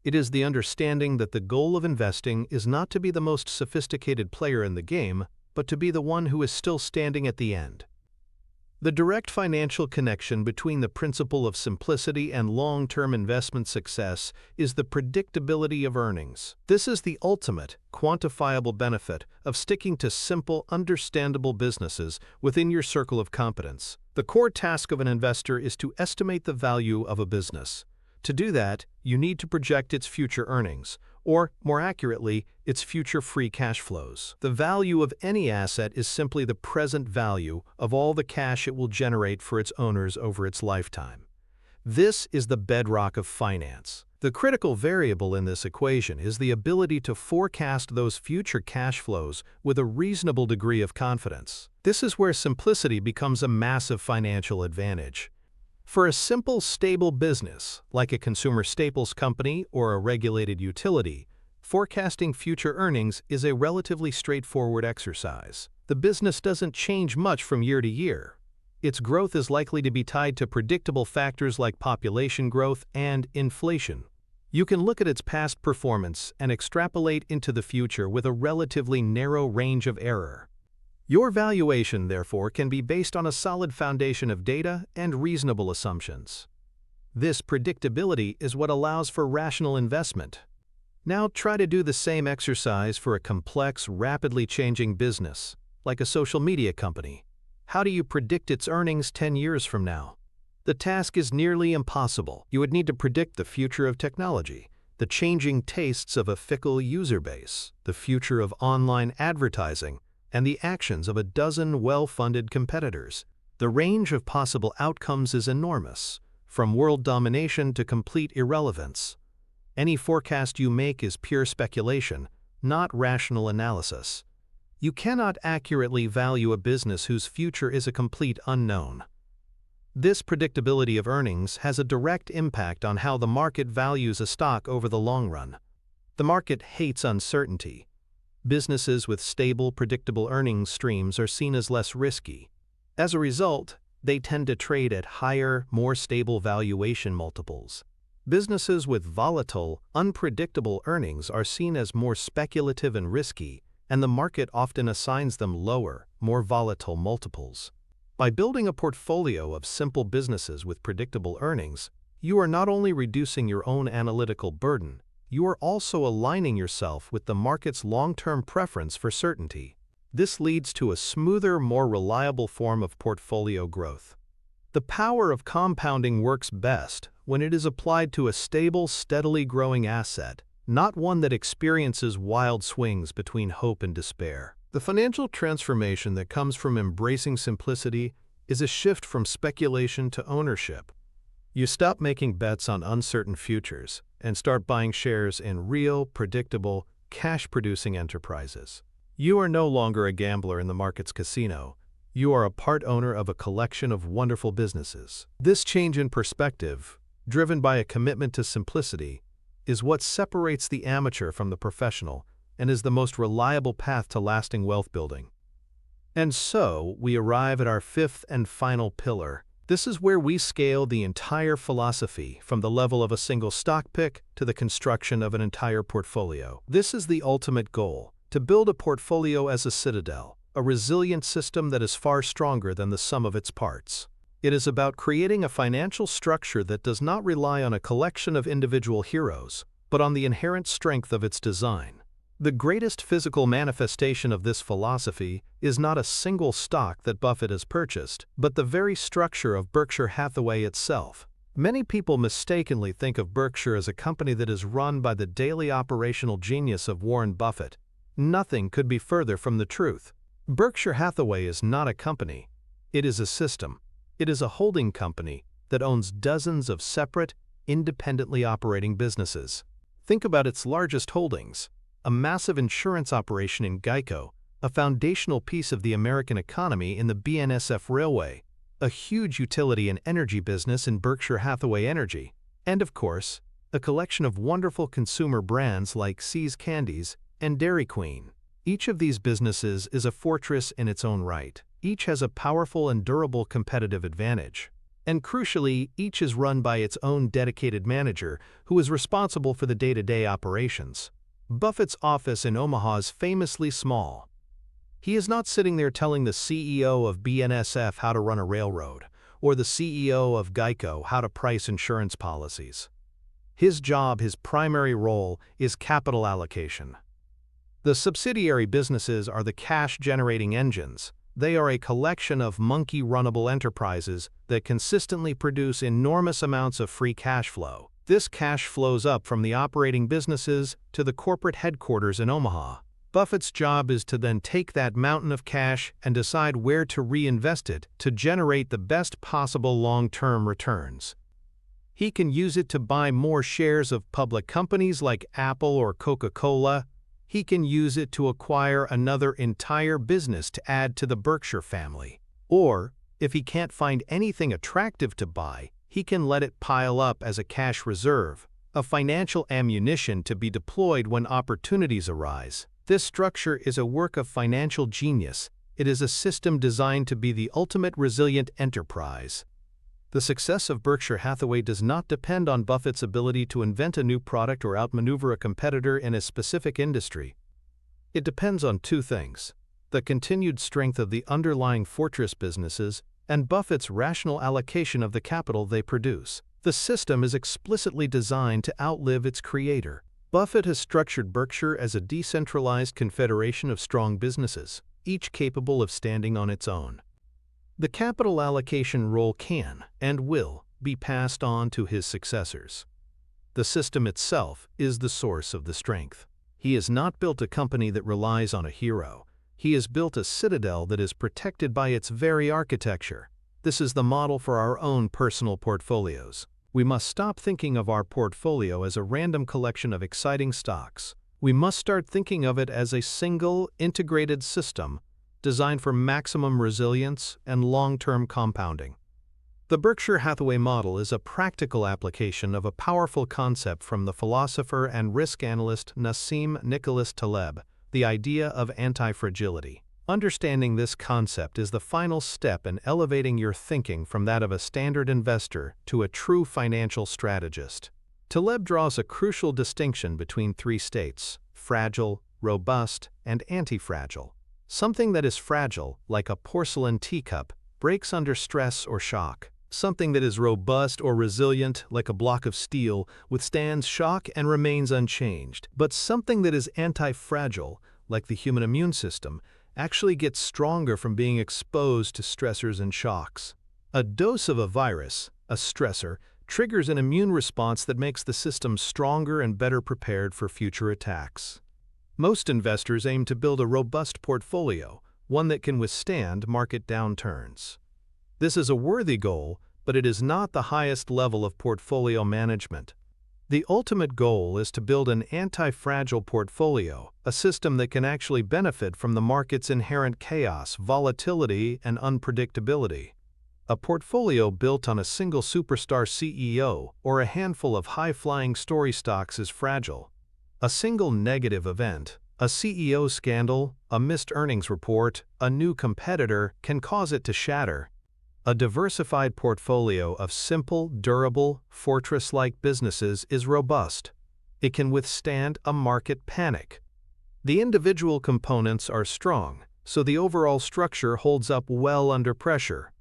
It is the understanding that the goal of investing is not to be the most sophisticated player in the game, but to be the one who is still standing at the end. The direct financial connection between the principle of simplicity and long-term investment success is the predictability of earnings. This is the ultimate, quantifiable benefit of sticking to simple, understandable businesses within your circle of competence. The core task of an investor is to estimate the value of a business. To do that, you need to project its future earnings, or, more accurately, its future free cash flows. The value of any asset is simply the present value of all the cash it will generate for its owners over its lifetime. This is the bedrock of finance. The critical variable in this equation is the ability to forecast those future cash flows with a reasonable degree of confidence. This is where simplicity becomes a massive financial advantage. For a simple, stable business, like a consumer staples company or a regulated utility, forecasting future earnings is a relatively straightforward exercise. The business doesn't change much from year to year. Its growth is likely to be tied to predictable factors like population growth and inflation. You can look at its past performance and extrapolate into the future with a relatively narrow range of error. Your valuation, therefore, can be based on a solid foundation of data and reasonable assumptions. This predictability is what allows for rational investment. Now try to do the same exercise for a complex, rapidly changing business, like a social media company. How do you predict its earnings 10 years from now? The task is nearly impossible. You would need to predict the future of technology, the changing tastes of a fickle user base, the future of online advertising, and the actions of a dozen well-funded competitors. The range of possible outcomes is enormous, from world domination to complete irrelevance. Any forecast you make is pure speculation, not rational analysis. You cannot accurately value a business whose future is a complete unknown. This predictability of earnings has a direct impact on how the market values a stock over the long run. The market hates uncertainty. Businesses with stable, predictable earnings streams are seen as less risky. As a result, they tend to trade at higher, more stable valuation multiples. Businesses with volatile, unpredictable earnings are seen as more speculative and risky, and the market often assigns them lower, more volatile multiples. By building a portfolio of simple businesses with predictable earnings, you are not only reducing your own analytical burden, you are also aligning yourself with the market's long-term preference for certainty. This leads to a smoother, more reliable form of portfolio growth. The power of compounding works best when it is applied to a stable, steadily growing asset, not one that experiences wild swings between hope and despair. The financial transformation that comes from embracing simplicity is a shift from speculation to ownership. You stop making bets on uncertain futures and start buying shares in real, predictable, cash-producing enterprises. You are no longer a gambler in the market's casino. You are a part owner of a collection of wonderful businesses. This change in perspective, driven by a commitment to simplicity, is what separates the amateur from the professional and is the most reliable path to lasting wealth building. And so, we arrive at our fifth and final pillar. This is where we scale the entire philosophy from the level of a single stock pick to the construction of an entire portfolio. This is the ultimate goal, to build a portfolio as a citadel, a resilient system that is far stronger than the sum of its parts. It is about creating a financial structure that does not rely on a collection of individual heroes, but on the inherent strength of its design. The greatest physical manifestation of this philosophy is not a single stock that Buffett has purchased, but the very structure of Berkshire Hathaway itself. Many people mistakenly think of Berkshire as a company that is run by the daily operational genius of Warren Buffett. Nothing could be further from the truth. Berkshire Hathaway is not a company. It is a system. It is a holding company that owns dozens of separate, independently operating businesses. Think about its largest holdings: a massive insurance operation in Geico, a foundational piece of the American economy in the BNSF Railway, a huge utility and energy business in Berkshire Hathaway Energy, and of course, a collection of wonderful consumer brands like See's Candies and Dairy Queen. Each of these businesses is a fortress in its own right. Each has a powerful and durable competitive advantage. And crucially, each is run by its own dedicated manager who is responsible for the day-to-day operations. Buffett's office in Omaha is famously small. He is not sitting there telling the CEO of BNSF how to run a railroad, or the CEO of Geico how to price insurance policies. His job, his primary role, is capital allocation. The subsidiary businesses are the cash-generating engines. They are a collection of monkey-runnable enterprises that consistently produce enormous amounts of free cash flow. This cash flows up from the operating businesses to the corporate headquarters in Omaha. Buffett's job is to then take that mountain of cash and decide where to reinvest it to generate the best possible long-term returns. He can use it to buy more shares of public companies like Apple or Coca-Cola. He can use it to acquire another entire business to add to the Berkshire family. Or, if he can't find anything attractive to buy, he can let it pile up as a cash reserve, a financial ammunition to be deployed when opportunities arise. This structure is a work of financial genius. It is a system designed to be the ultimate resilient enterprise. The success of Berkshire Hathaway does not depend on Buffett's ability to invent a new product or outmaneuver a competitor in a specific industry. It depends on two things: the continued strength of the underlying fortress businesses and Buffett's rational allocation of the capital they produce. The system is explicitly designed to outlive its creator. Buffett has structured Berkshire as a decentralized confederation of strong businesses, each capable of standing on its own. The capital allocation role can, and will, be passed on to his successors. The system itself is the source of the strength. He has not built a company that relies on a hero. He has built a citadel that is protected by its very architecture. This is the model for our own personal portfolios. We must stop thinking of our portfolio as a random collection of exciting stocks. We must start thinking of it as a single, integrated system designed for maximum resilience and long-term compounding. The Berkshire Hathaway model is a practical application of a powerful concept from the philosopher and risk analyst Nassim Nicholas Taleb, the idea of anti-fragility. Understanding this concept is the final step in elevating your thinking from that of a standard investor to a true financial strategist. Taleb draws a crucial distinction between three states: fragile, robust, and anti-fragile. Something that is fragile, like a porcelain teacup, breaks under stress or shock. Something that is robust or resilient, like a block of steel, withstands shock and remains unchanged. But something that is anti-fragile, like the human immune system, actually gets stronger from being exposed to stressors and shocks. A dose of a virus, a stressor, triggers an immune response that makes the system stronger and better prepared for future attacks. Most investors aim to build a robust portfolio, one that can withstand market downturns. This is a worthy goal, but it is not the highest level of portfolio management. The ultimate goal is to build an anti-fragile portfolio, a system that can actually benefit from the market's inherent chaos, volatility, and unpredictability. A portfolio built on a single superstar CEO or a handful of high-flying story stocks is fragile. A single negative event, a CEO scandal, a missed earnings report, a new competitor, can cause it to shatter. A diversified portfolio of simple, durable, fortress-like businesses is robust. It can withstand a market panic. The individual components are strong, so the overall structure holds up well under pressure.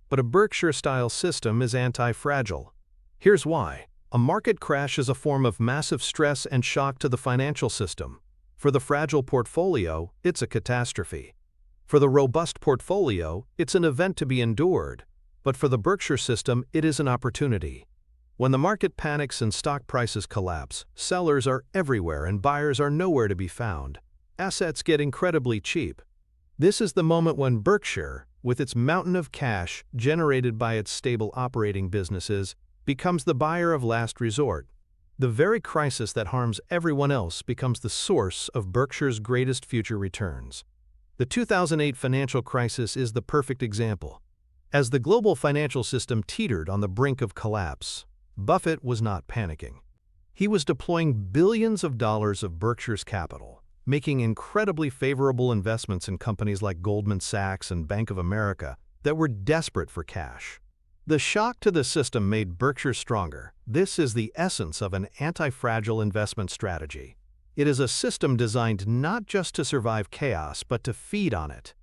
But a Berkshire-style system is anti-fragile. Here's why. A market crash is a form of massive stress and shock to the financial system. For the fragile portfolio, it's a catastrophe. For the robust portfolio, it's an event to be endured. But for the Berkshire system, it is an opportunity. When the market panics and stock prices collapse, sellers are everywhere and buyers are nowhere to be found. Assets get incredibly cheap. This is the moment when Berkshire, with its mountain of cash generated by its stable operating businesses, becomes the buyer of last resort. The very crisis that harms everyone else becomes the source of Berkshire's greatest future returns. The 2008 financial crisis is the perfect example. As the global financial system teetered on the brink of collapse, Buffett was not panicking. He was deploying billions of dollars of Berkshire's capital, making incredibly favorable investments in companies like Goldman Sachs and Bank of America that were desperate for cash. The shock to the system made Berkshire stronger. This is the essence of an anti-fragile investment strategy. It is a system designed not just to survive chaos, but to feed on it.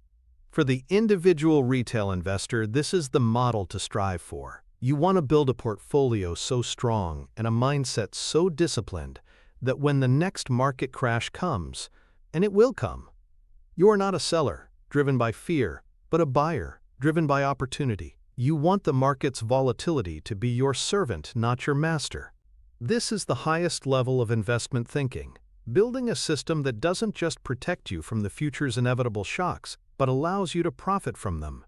For the individual retail investor, this is the model to strive for. You want to build a portfolio so strong and a mindset so disciplined that when the next market crash comes, and it will come, you are not a seller, driven by fear, but a buyer, driven by opportunity. You want the market's volatility to be your servant, not your master. This is the highest level of investment thinking, building a system that doesn't just protect you from the future's inevitable shocks, but allows you to profit from them.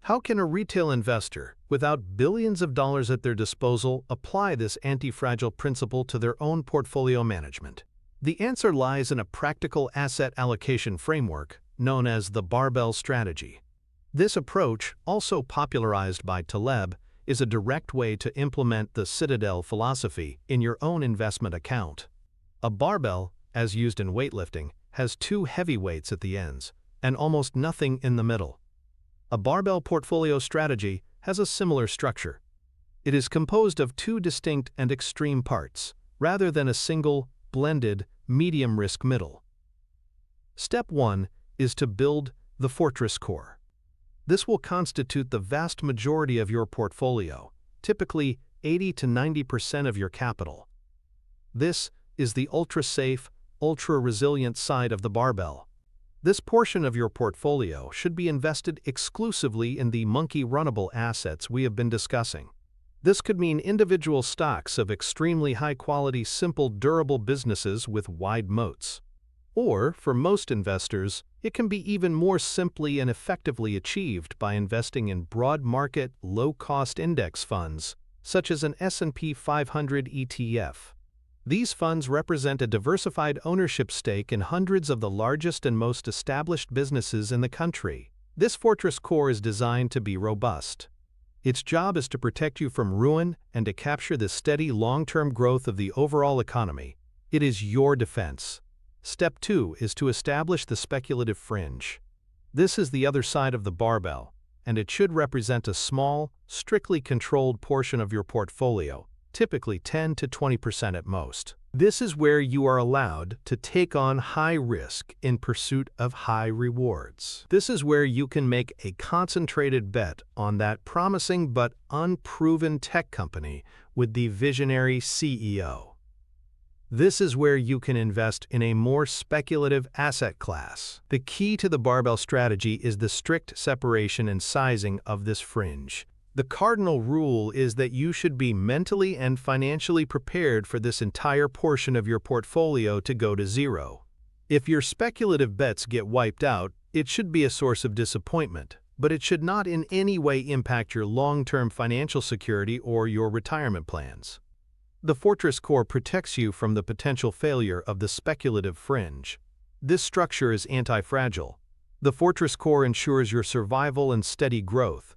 How can a retail investor, without billions of dollars at their disposal, apply this anti-fragile principle to their own portfolio management? The answer lies in a practical asset allocation framework known as the barbell strategy. This approach, also popularized by Taleb, is a direct way to implement the Citadel philosophy in your own investment account. A barbell, as used in weightlifting, has two heavy weights at the ends and almost nothing in the middle. A barbell portfolio strategy has a similar structure. It is composed of two distinct and extreme parts, rather than a single, blended, medium-risk middle. Step 1 is to build the fortress core. This will constitute the vast majority of your portfolio, typically 80 to 90% of your capital. This is the ultra-safe, ultra-resilient side of the barbell. This portion of your portfolio should be invested exclusively in the monkey-runnable assets we have been discussing. This could mean individual stocks of extremely high-quality, simple, durable businesses with wide moats. Or, for most investors, it can be even more simply and effectively achieved by investing in broad market, low-cost index funds, such as an S&P 500 ETF. These funds represent a diversified ownership stake in hundreds of the largest and most established businesses in the country. This fortress core is designed to be robust. Its job is to protect you from ruin and to capture the steady long-term growth of the overall economy. It is your defense. Step 2 is to establish the speculative fringe. This is the other side of the barbell, and it should represent a small, strictly controlled portion of your portfolio, typically 10 to 20% at most. This is where you are allowed to take on high risk in pursuit of high rewards. This is where you can make a concentrated bet on that promising but unproven tech company with the visionary CEO. This is where you can invest in a more speculative asset class. The key to the barbell strategy is the strict separation and sizing of this fringe. The cardinal rule is that you should be mentally and financially prepared for this entire portion of your portfolio to go to zero. If your speculative bets get wiped out, it should be a source of disappointment, but it should not in any way impact your long-term financial security or your retirement plans. The fortress core protects you from the potential failure of the speculative fringe. This structure is anti-fragile. The fortress core ensures your survival and steady growth.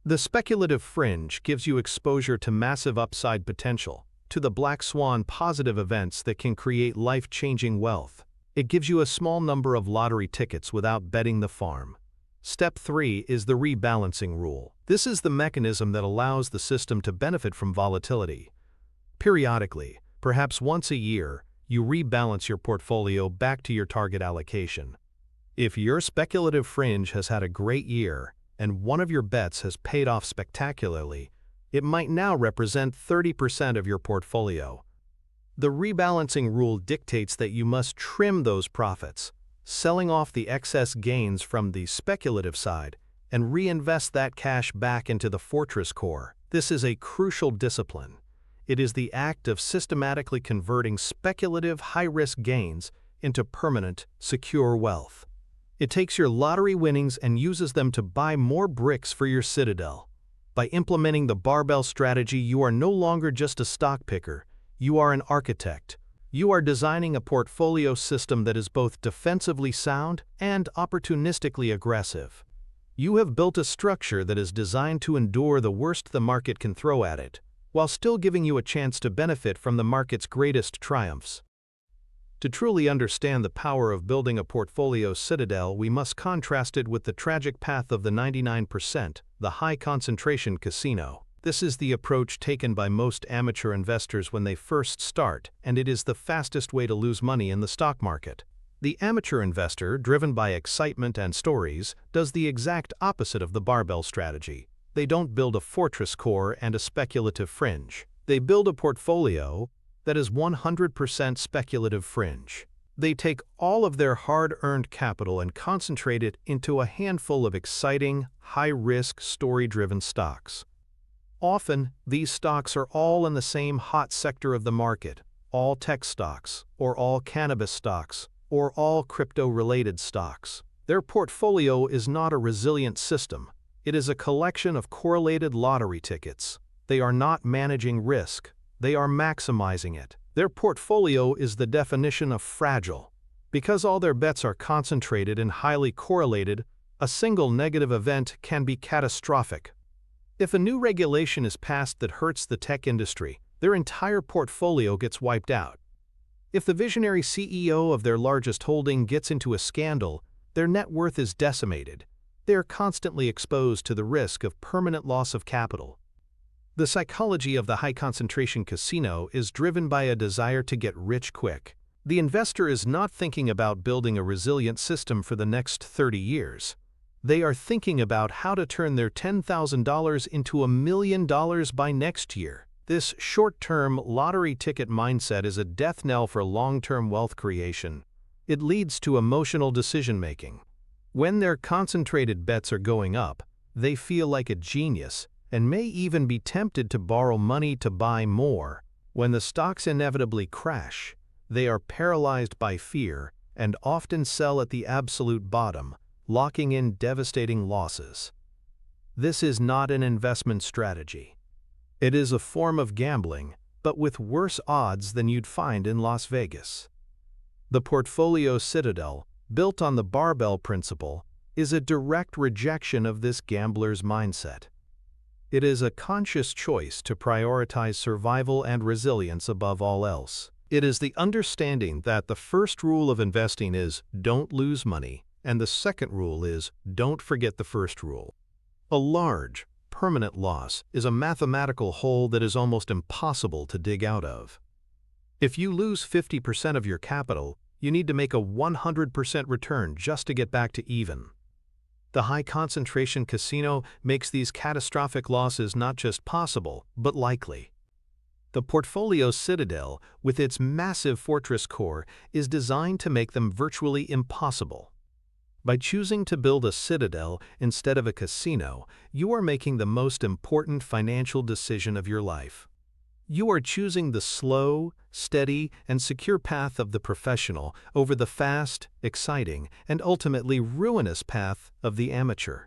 The speculative fringe gives you exposure to massive upside potential, to the black swan positive events that can create life-changing wealth. It gives you a small number of lottery tickets without betting the farm. Step 3 is the rebalancing rule. This is the mechanism that allows the system to benefit from volatility. Periodically, perhaps once a year, you rebalance your portfolio back to your target allocation. If your speculative fringe has had a great year, and one of your bets has paid off spectacularly, it might now represent 30% of your portfolio. The rebalancing rule dictates that you must trim those profits, selling off the excess gains from the speculative side, and reinvest that cash back into the fortress core. This is a crucial discipline. It is the act of systematically converting speculative high-risk gains into permanent, secure wealth. It takes your lottery winnings and uses them to buy more bricks for your citadel. By implementing the barbell strategy, you are no longer just a stock picker, you are an architect. You are designing a portfolio system that is both defensively sound and opportunistically aggressive. You have built a structure that is designed to endure the worst the market can throw at it, while still giving you a chance to benefit from the market's greatest triumphs. To truly understand the power of building a portfolio citadel, we must contrast it with the tragic path of the 99%, the high-concentration casino. This is the approach taken by most amateur investors when they first start, and it is the fastest way to lose money in the stock market. The amateur investor, driven by excitement and stories, does the exact opposite of the barbell strategy. They don't build a fortress core and a speculative fringe. They build a portfolio that is 100% speculative fringe. They take all of their hard-earned capital and concentrate it into a handful of exciting, high-risk, story-driven stocks. Often, these stocks are all in the same hot sector of the market, all tech stocks, or all cannabis stocks, or all crypto-related stocks. Their portfolio is not a resilient system. It is a collection of correlated lottery tickets. They are not managing risk. They are maximizing it. Their portfolio is the definition of fragile. Because all their bets are concentrated and highly correlated, a single negative event can be catastrophic. If a new regulation is passed that hurts the tech industry, their entire portfolio gets wiped out. If the visionary CEO of their largest holding gets into a scandal, their net worth is decimated. They are constantly exposed to the risk of permanent loss of capital. The psychology of the high-concentration casino is driven by a desire to get rich quick. The investor is not thinking about building a resilient system for the next 30 years. They are thinking about how to turn their $10,000 into $1 million by next year. This short-term lottery ticket mindset is a death knell for long-term wealth creation. It leads to emotional decision-making. When their concentrated bets are going up, they feel like a genius and may even be tempted to borrow money to buy more. When the stocks inevitably crash, they are paralyzed by fear and often sell at the absolute bottom, locking in devastating losses. This is not an investment strategy. It is a form of gambling, but with worse odds than you'd find in Las Vegas. The portfolio citadel, built on the barbell principle, is a direct rejection of this gambler's mindset. It is a conscious choice to prioritize survival and resilience above all else. It is the understanding that the first rule of investing is don't lose money, and the second rule is don't forget the first rule. A large, permanent loss is a mathematical hole that is almost impossible to dig out of. If you lose 50% of your capital, you need to make a 100% return just to get back to even. The high-concentration casino makes these catastrophic losses not just possible, but likely. The portfolio citadel, with its massive fortress core, is designed to make them virtually impossible. By choosing to build a citadel instead of a casino, you are making the most important financial decision of your life. You are choosing the slow, steady, and secure path of the professional over the fast, exciting, and ultimately ruinous path of the amateur.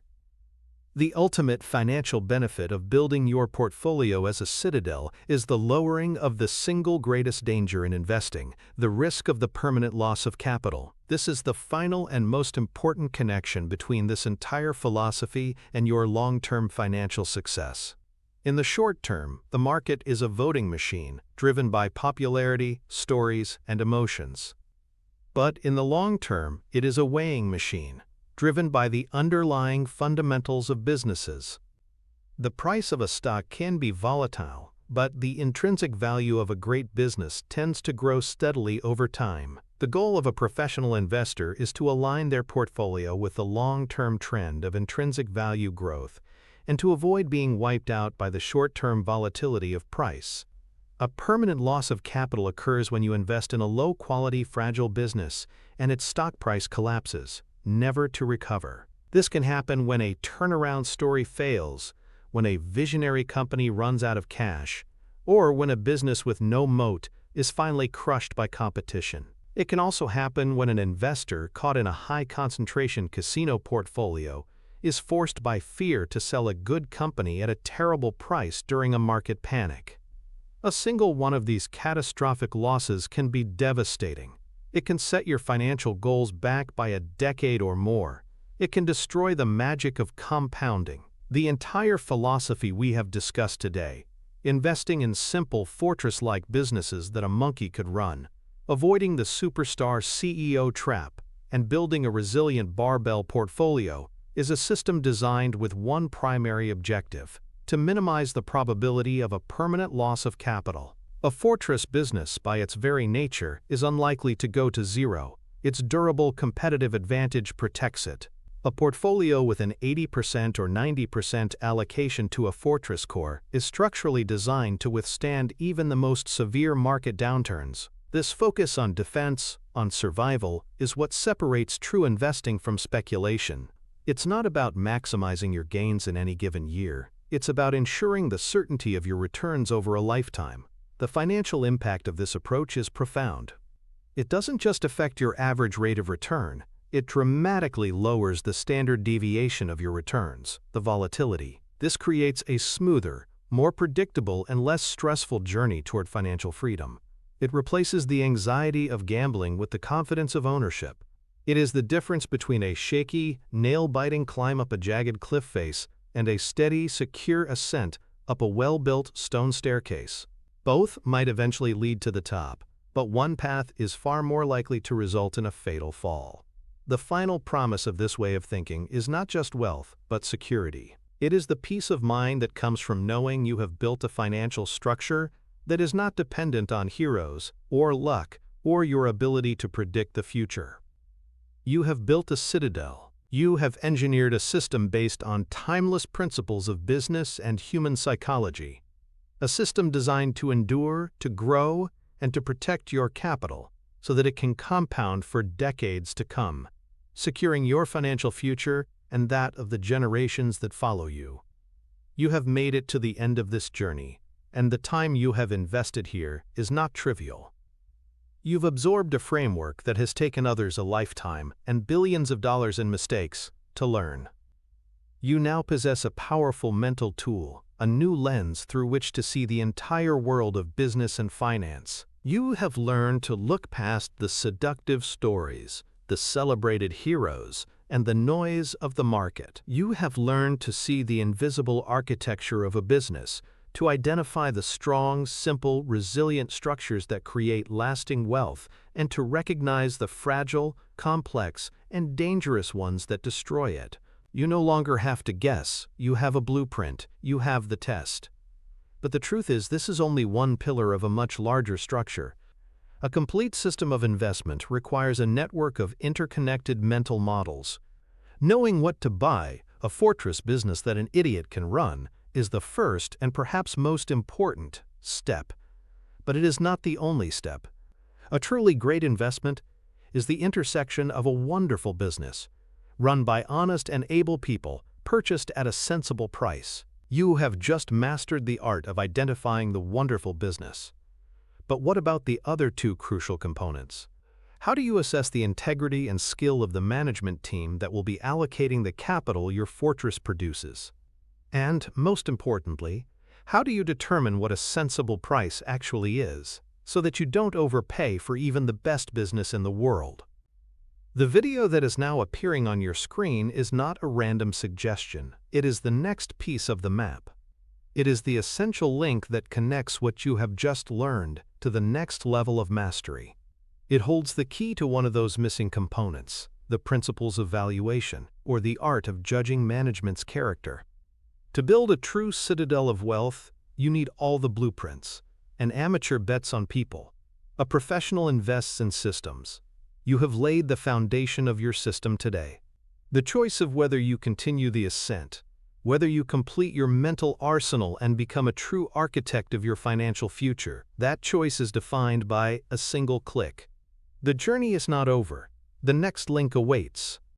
The ultimate financial benefit of building your portfolio as a citadel is the lowering of the single greatest danger in investing, the risk of the permanent loss of capital. This is the final and most important connection between this entire philosophy and your long-term financial success. In the short term, the market is a voting machine, driven by popularity, stories, and emotions. But in the long term, it is a weighing machine, driven by the underlying fundamentals of businesses. The price of a stock can be volatile, but the intrinsic value of a great business tends to grow steadily over time. The goal of a professional investor is to align their portfolio with the long-term trend of intrinsic value growth and to avoid being wiped out by the short-term volatility of price. A permanent loss of capital occurs when you invest in a low-quality, fragile business and its stock price collapses, never to recover. This can happen when a turnaround story fails, when a visionary company runs out of cash, or when a business with no moat is finally crushed by competition. It can also happen when an investor caught in a high-concentration casino portfolio is forced by fear to sell a good company at a terrible price during a market panic. A single one of these catastrophic losses can be devastating. It can set your financial goals back by a decade or more. It can destroy the magic of compounding. The entire philosophy we have discussed today, investing in simple fortress-like businesses that a monkey could run, avoiding the superstar CEO trap, and building a resilient barbell portfolio, is a system designed with one primary objective: to minimize the probability of a permanent loss of capital. A fortress business, by its very nature, is unlikely to go to zero. Its durable competitive advantage protects it. A portfolio with an 80% or 90% allocation to a fortress core is structurally designed to withstand even the most severe market downturns. This focus on defense, on survival, is what separates true investing from speculation. It's not about maximizing your gains in any given year. It's about ensuring the certainty of your returns over a lifetime. The financial impact of this approach is profound. It doesn't just affect your average rate of return, it dramatically lowers the standard deviation of your returns, the volatility. This creates a smoother, more predictable, and less stressful journey toward financial freedom. It replaces the anxiety of gambling with the confidence of ownership. It is the difference between a shaky, nail-biting climb up a jagged cliff face and a steady, secure ascent up a well-built stone staircase. Both might eventually lead to the top, but one path is far more likely to result in a fatal fall. The final promise of this way of thinking is not just wealth, but security. It is the peace of mind that comes from knowing you have built a financial structure that is not dependent on heroes, or luck, or your ability to predict the future. You have built a citadel. You have engineered a system based on timeless principles of business and human psychology. A system designed to endure, to grow, and to protect your capital so that it can compound for decades to come, securing your financial future and that of the generations that follow you. You have made it to the end of this journey, and the time you have invested here is not trivial. You've absorbed a framework that has taken others a lifetime and billions of dollars in mistakes to learn. You now possess a powerful mental tool, a new lens through which to see the entire world of business and finance. You have learned to look past the seductive stories, the celebrated heroes, and the noise of the market. You have learned to see the invisible architecture of a business, to identify the strong, simple, resilient structures that create lasting wealth, and to recognize the fragile, complex, and dangerous ones that destroy it. You no longer have to guess, you have a blueprint, you have the test. But the truth is, this is only one pillar of a much larger structure. A complete system of investment requires a network of interconnected mental models. Knowing what to buy, a fortress business that an idiot can run, is the first and perhaps most important step. But it is not the only step. A truly great investment is the intersection of a wonderful business, run by honest and able people, purchased at a sensible price. You have just mastered the art of identifying the wonderful business. But what about the other two crucial components? How do you assess the integrity and skill of the management team that will be allocating the capital your fortress produces? And, most importantly, how do you determine what a sensible price actually is, so that you don't overpay for even the best business in the world? The video that is now appearing on your screen is not a random suggestion. It is the next piece of the map. It is the essential link that connects what you have just learned to the next level of mastery. It holds the key to one of those missing components, the principles of valuation, or the art of judging management's character. To build a true citadel of wealth, you need all the blueprints. An amateur bets on people. A professional invests in systems. You have laid the foundation of your system today. The choice of whether you continue the ascent, whether you complete your mental arsenal and become a true architect of your financial future, that choice is defined by a single click. The journey is not over. The next link awaits.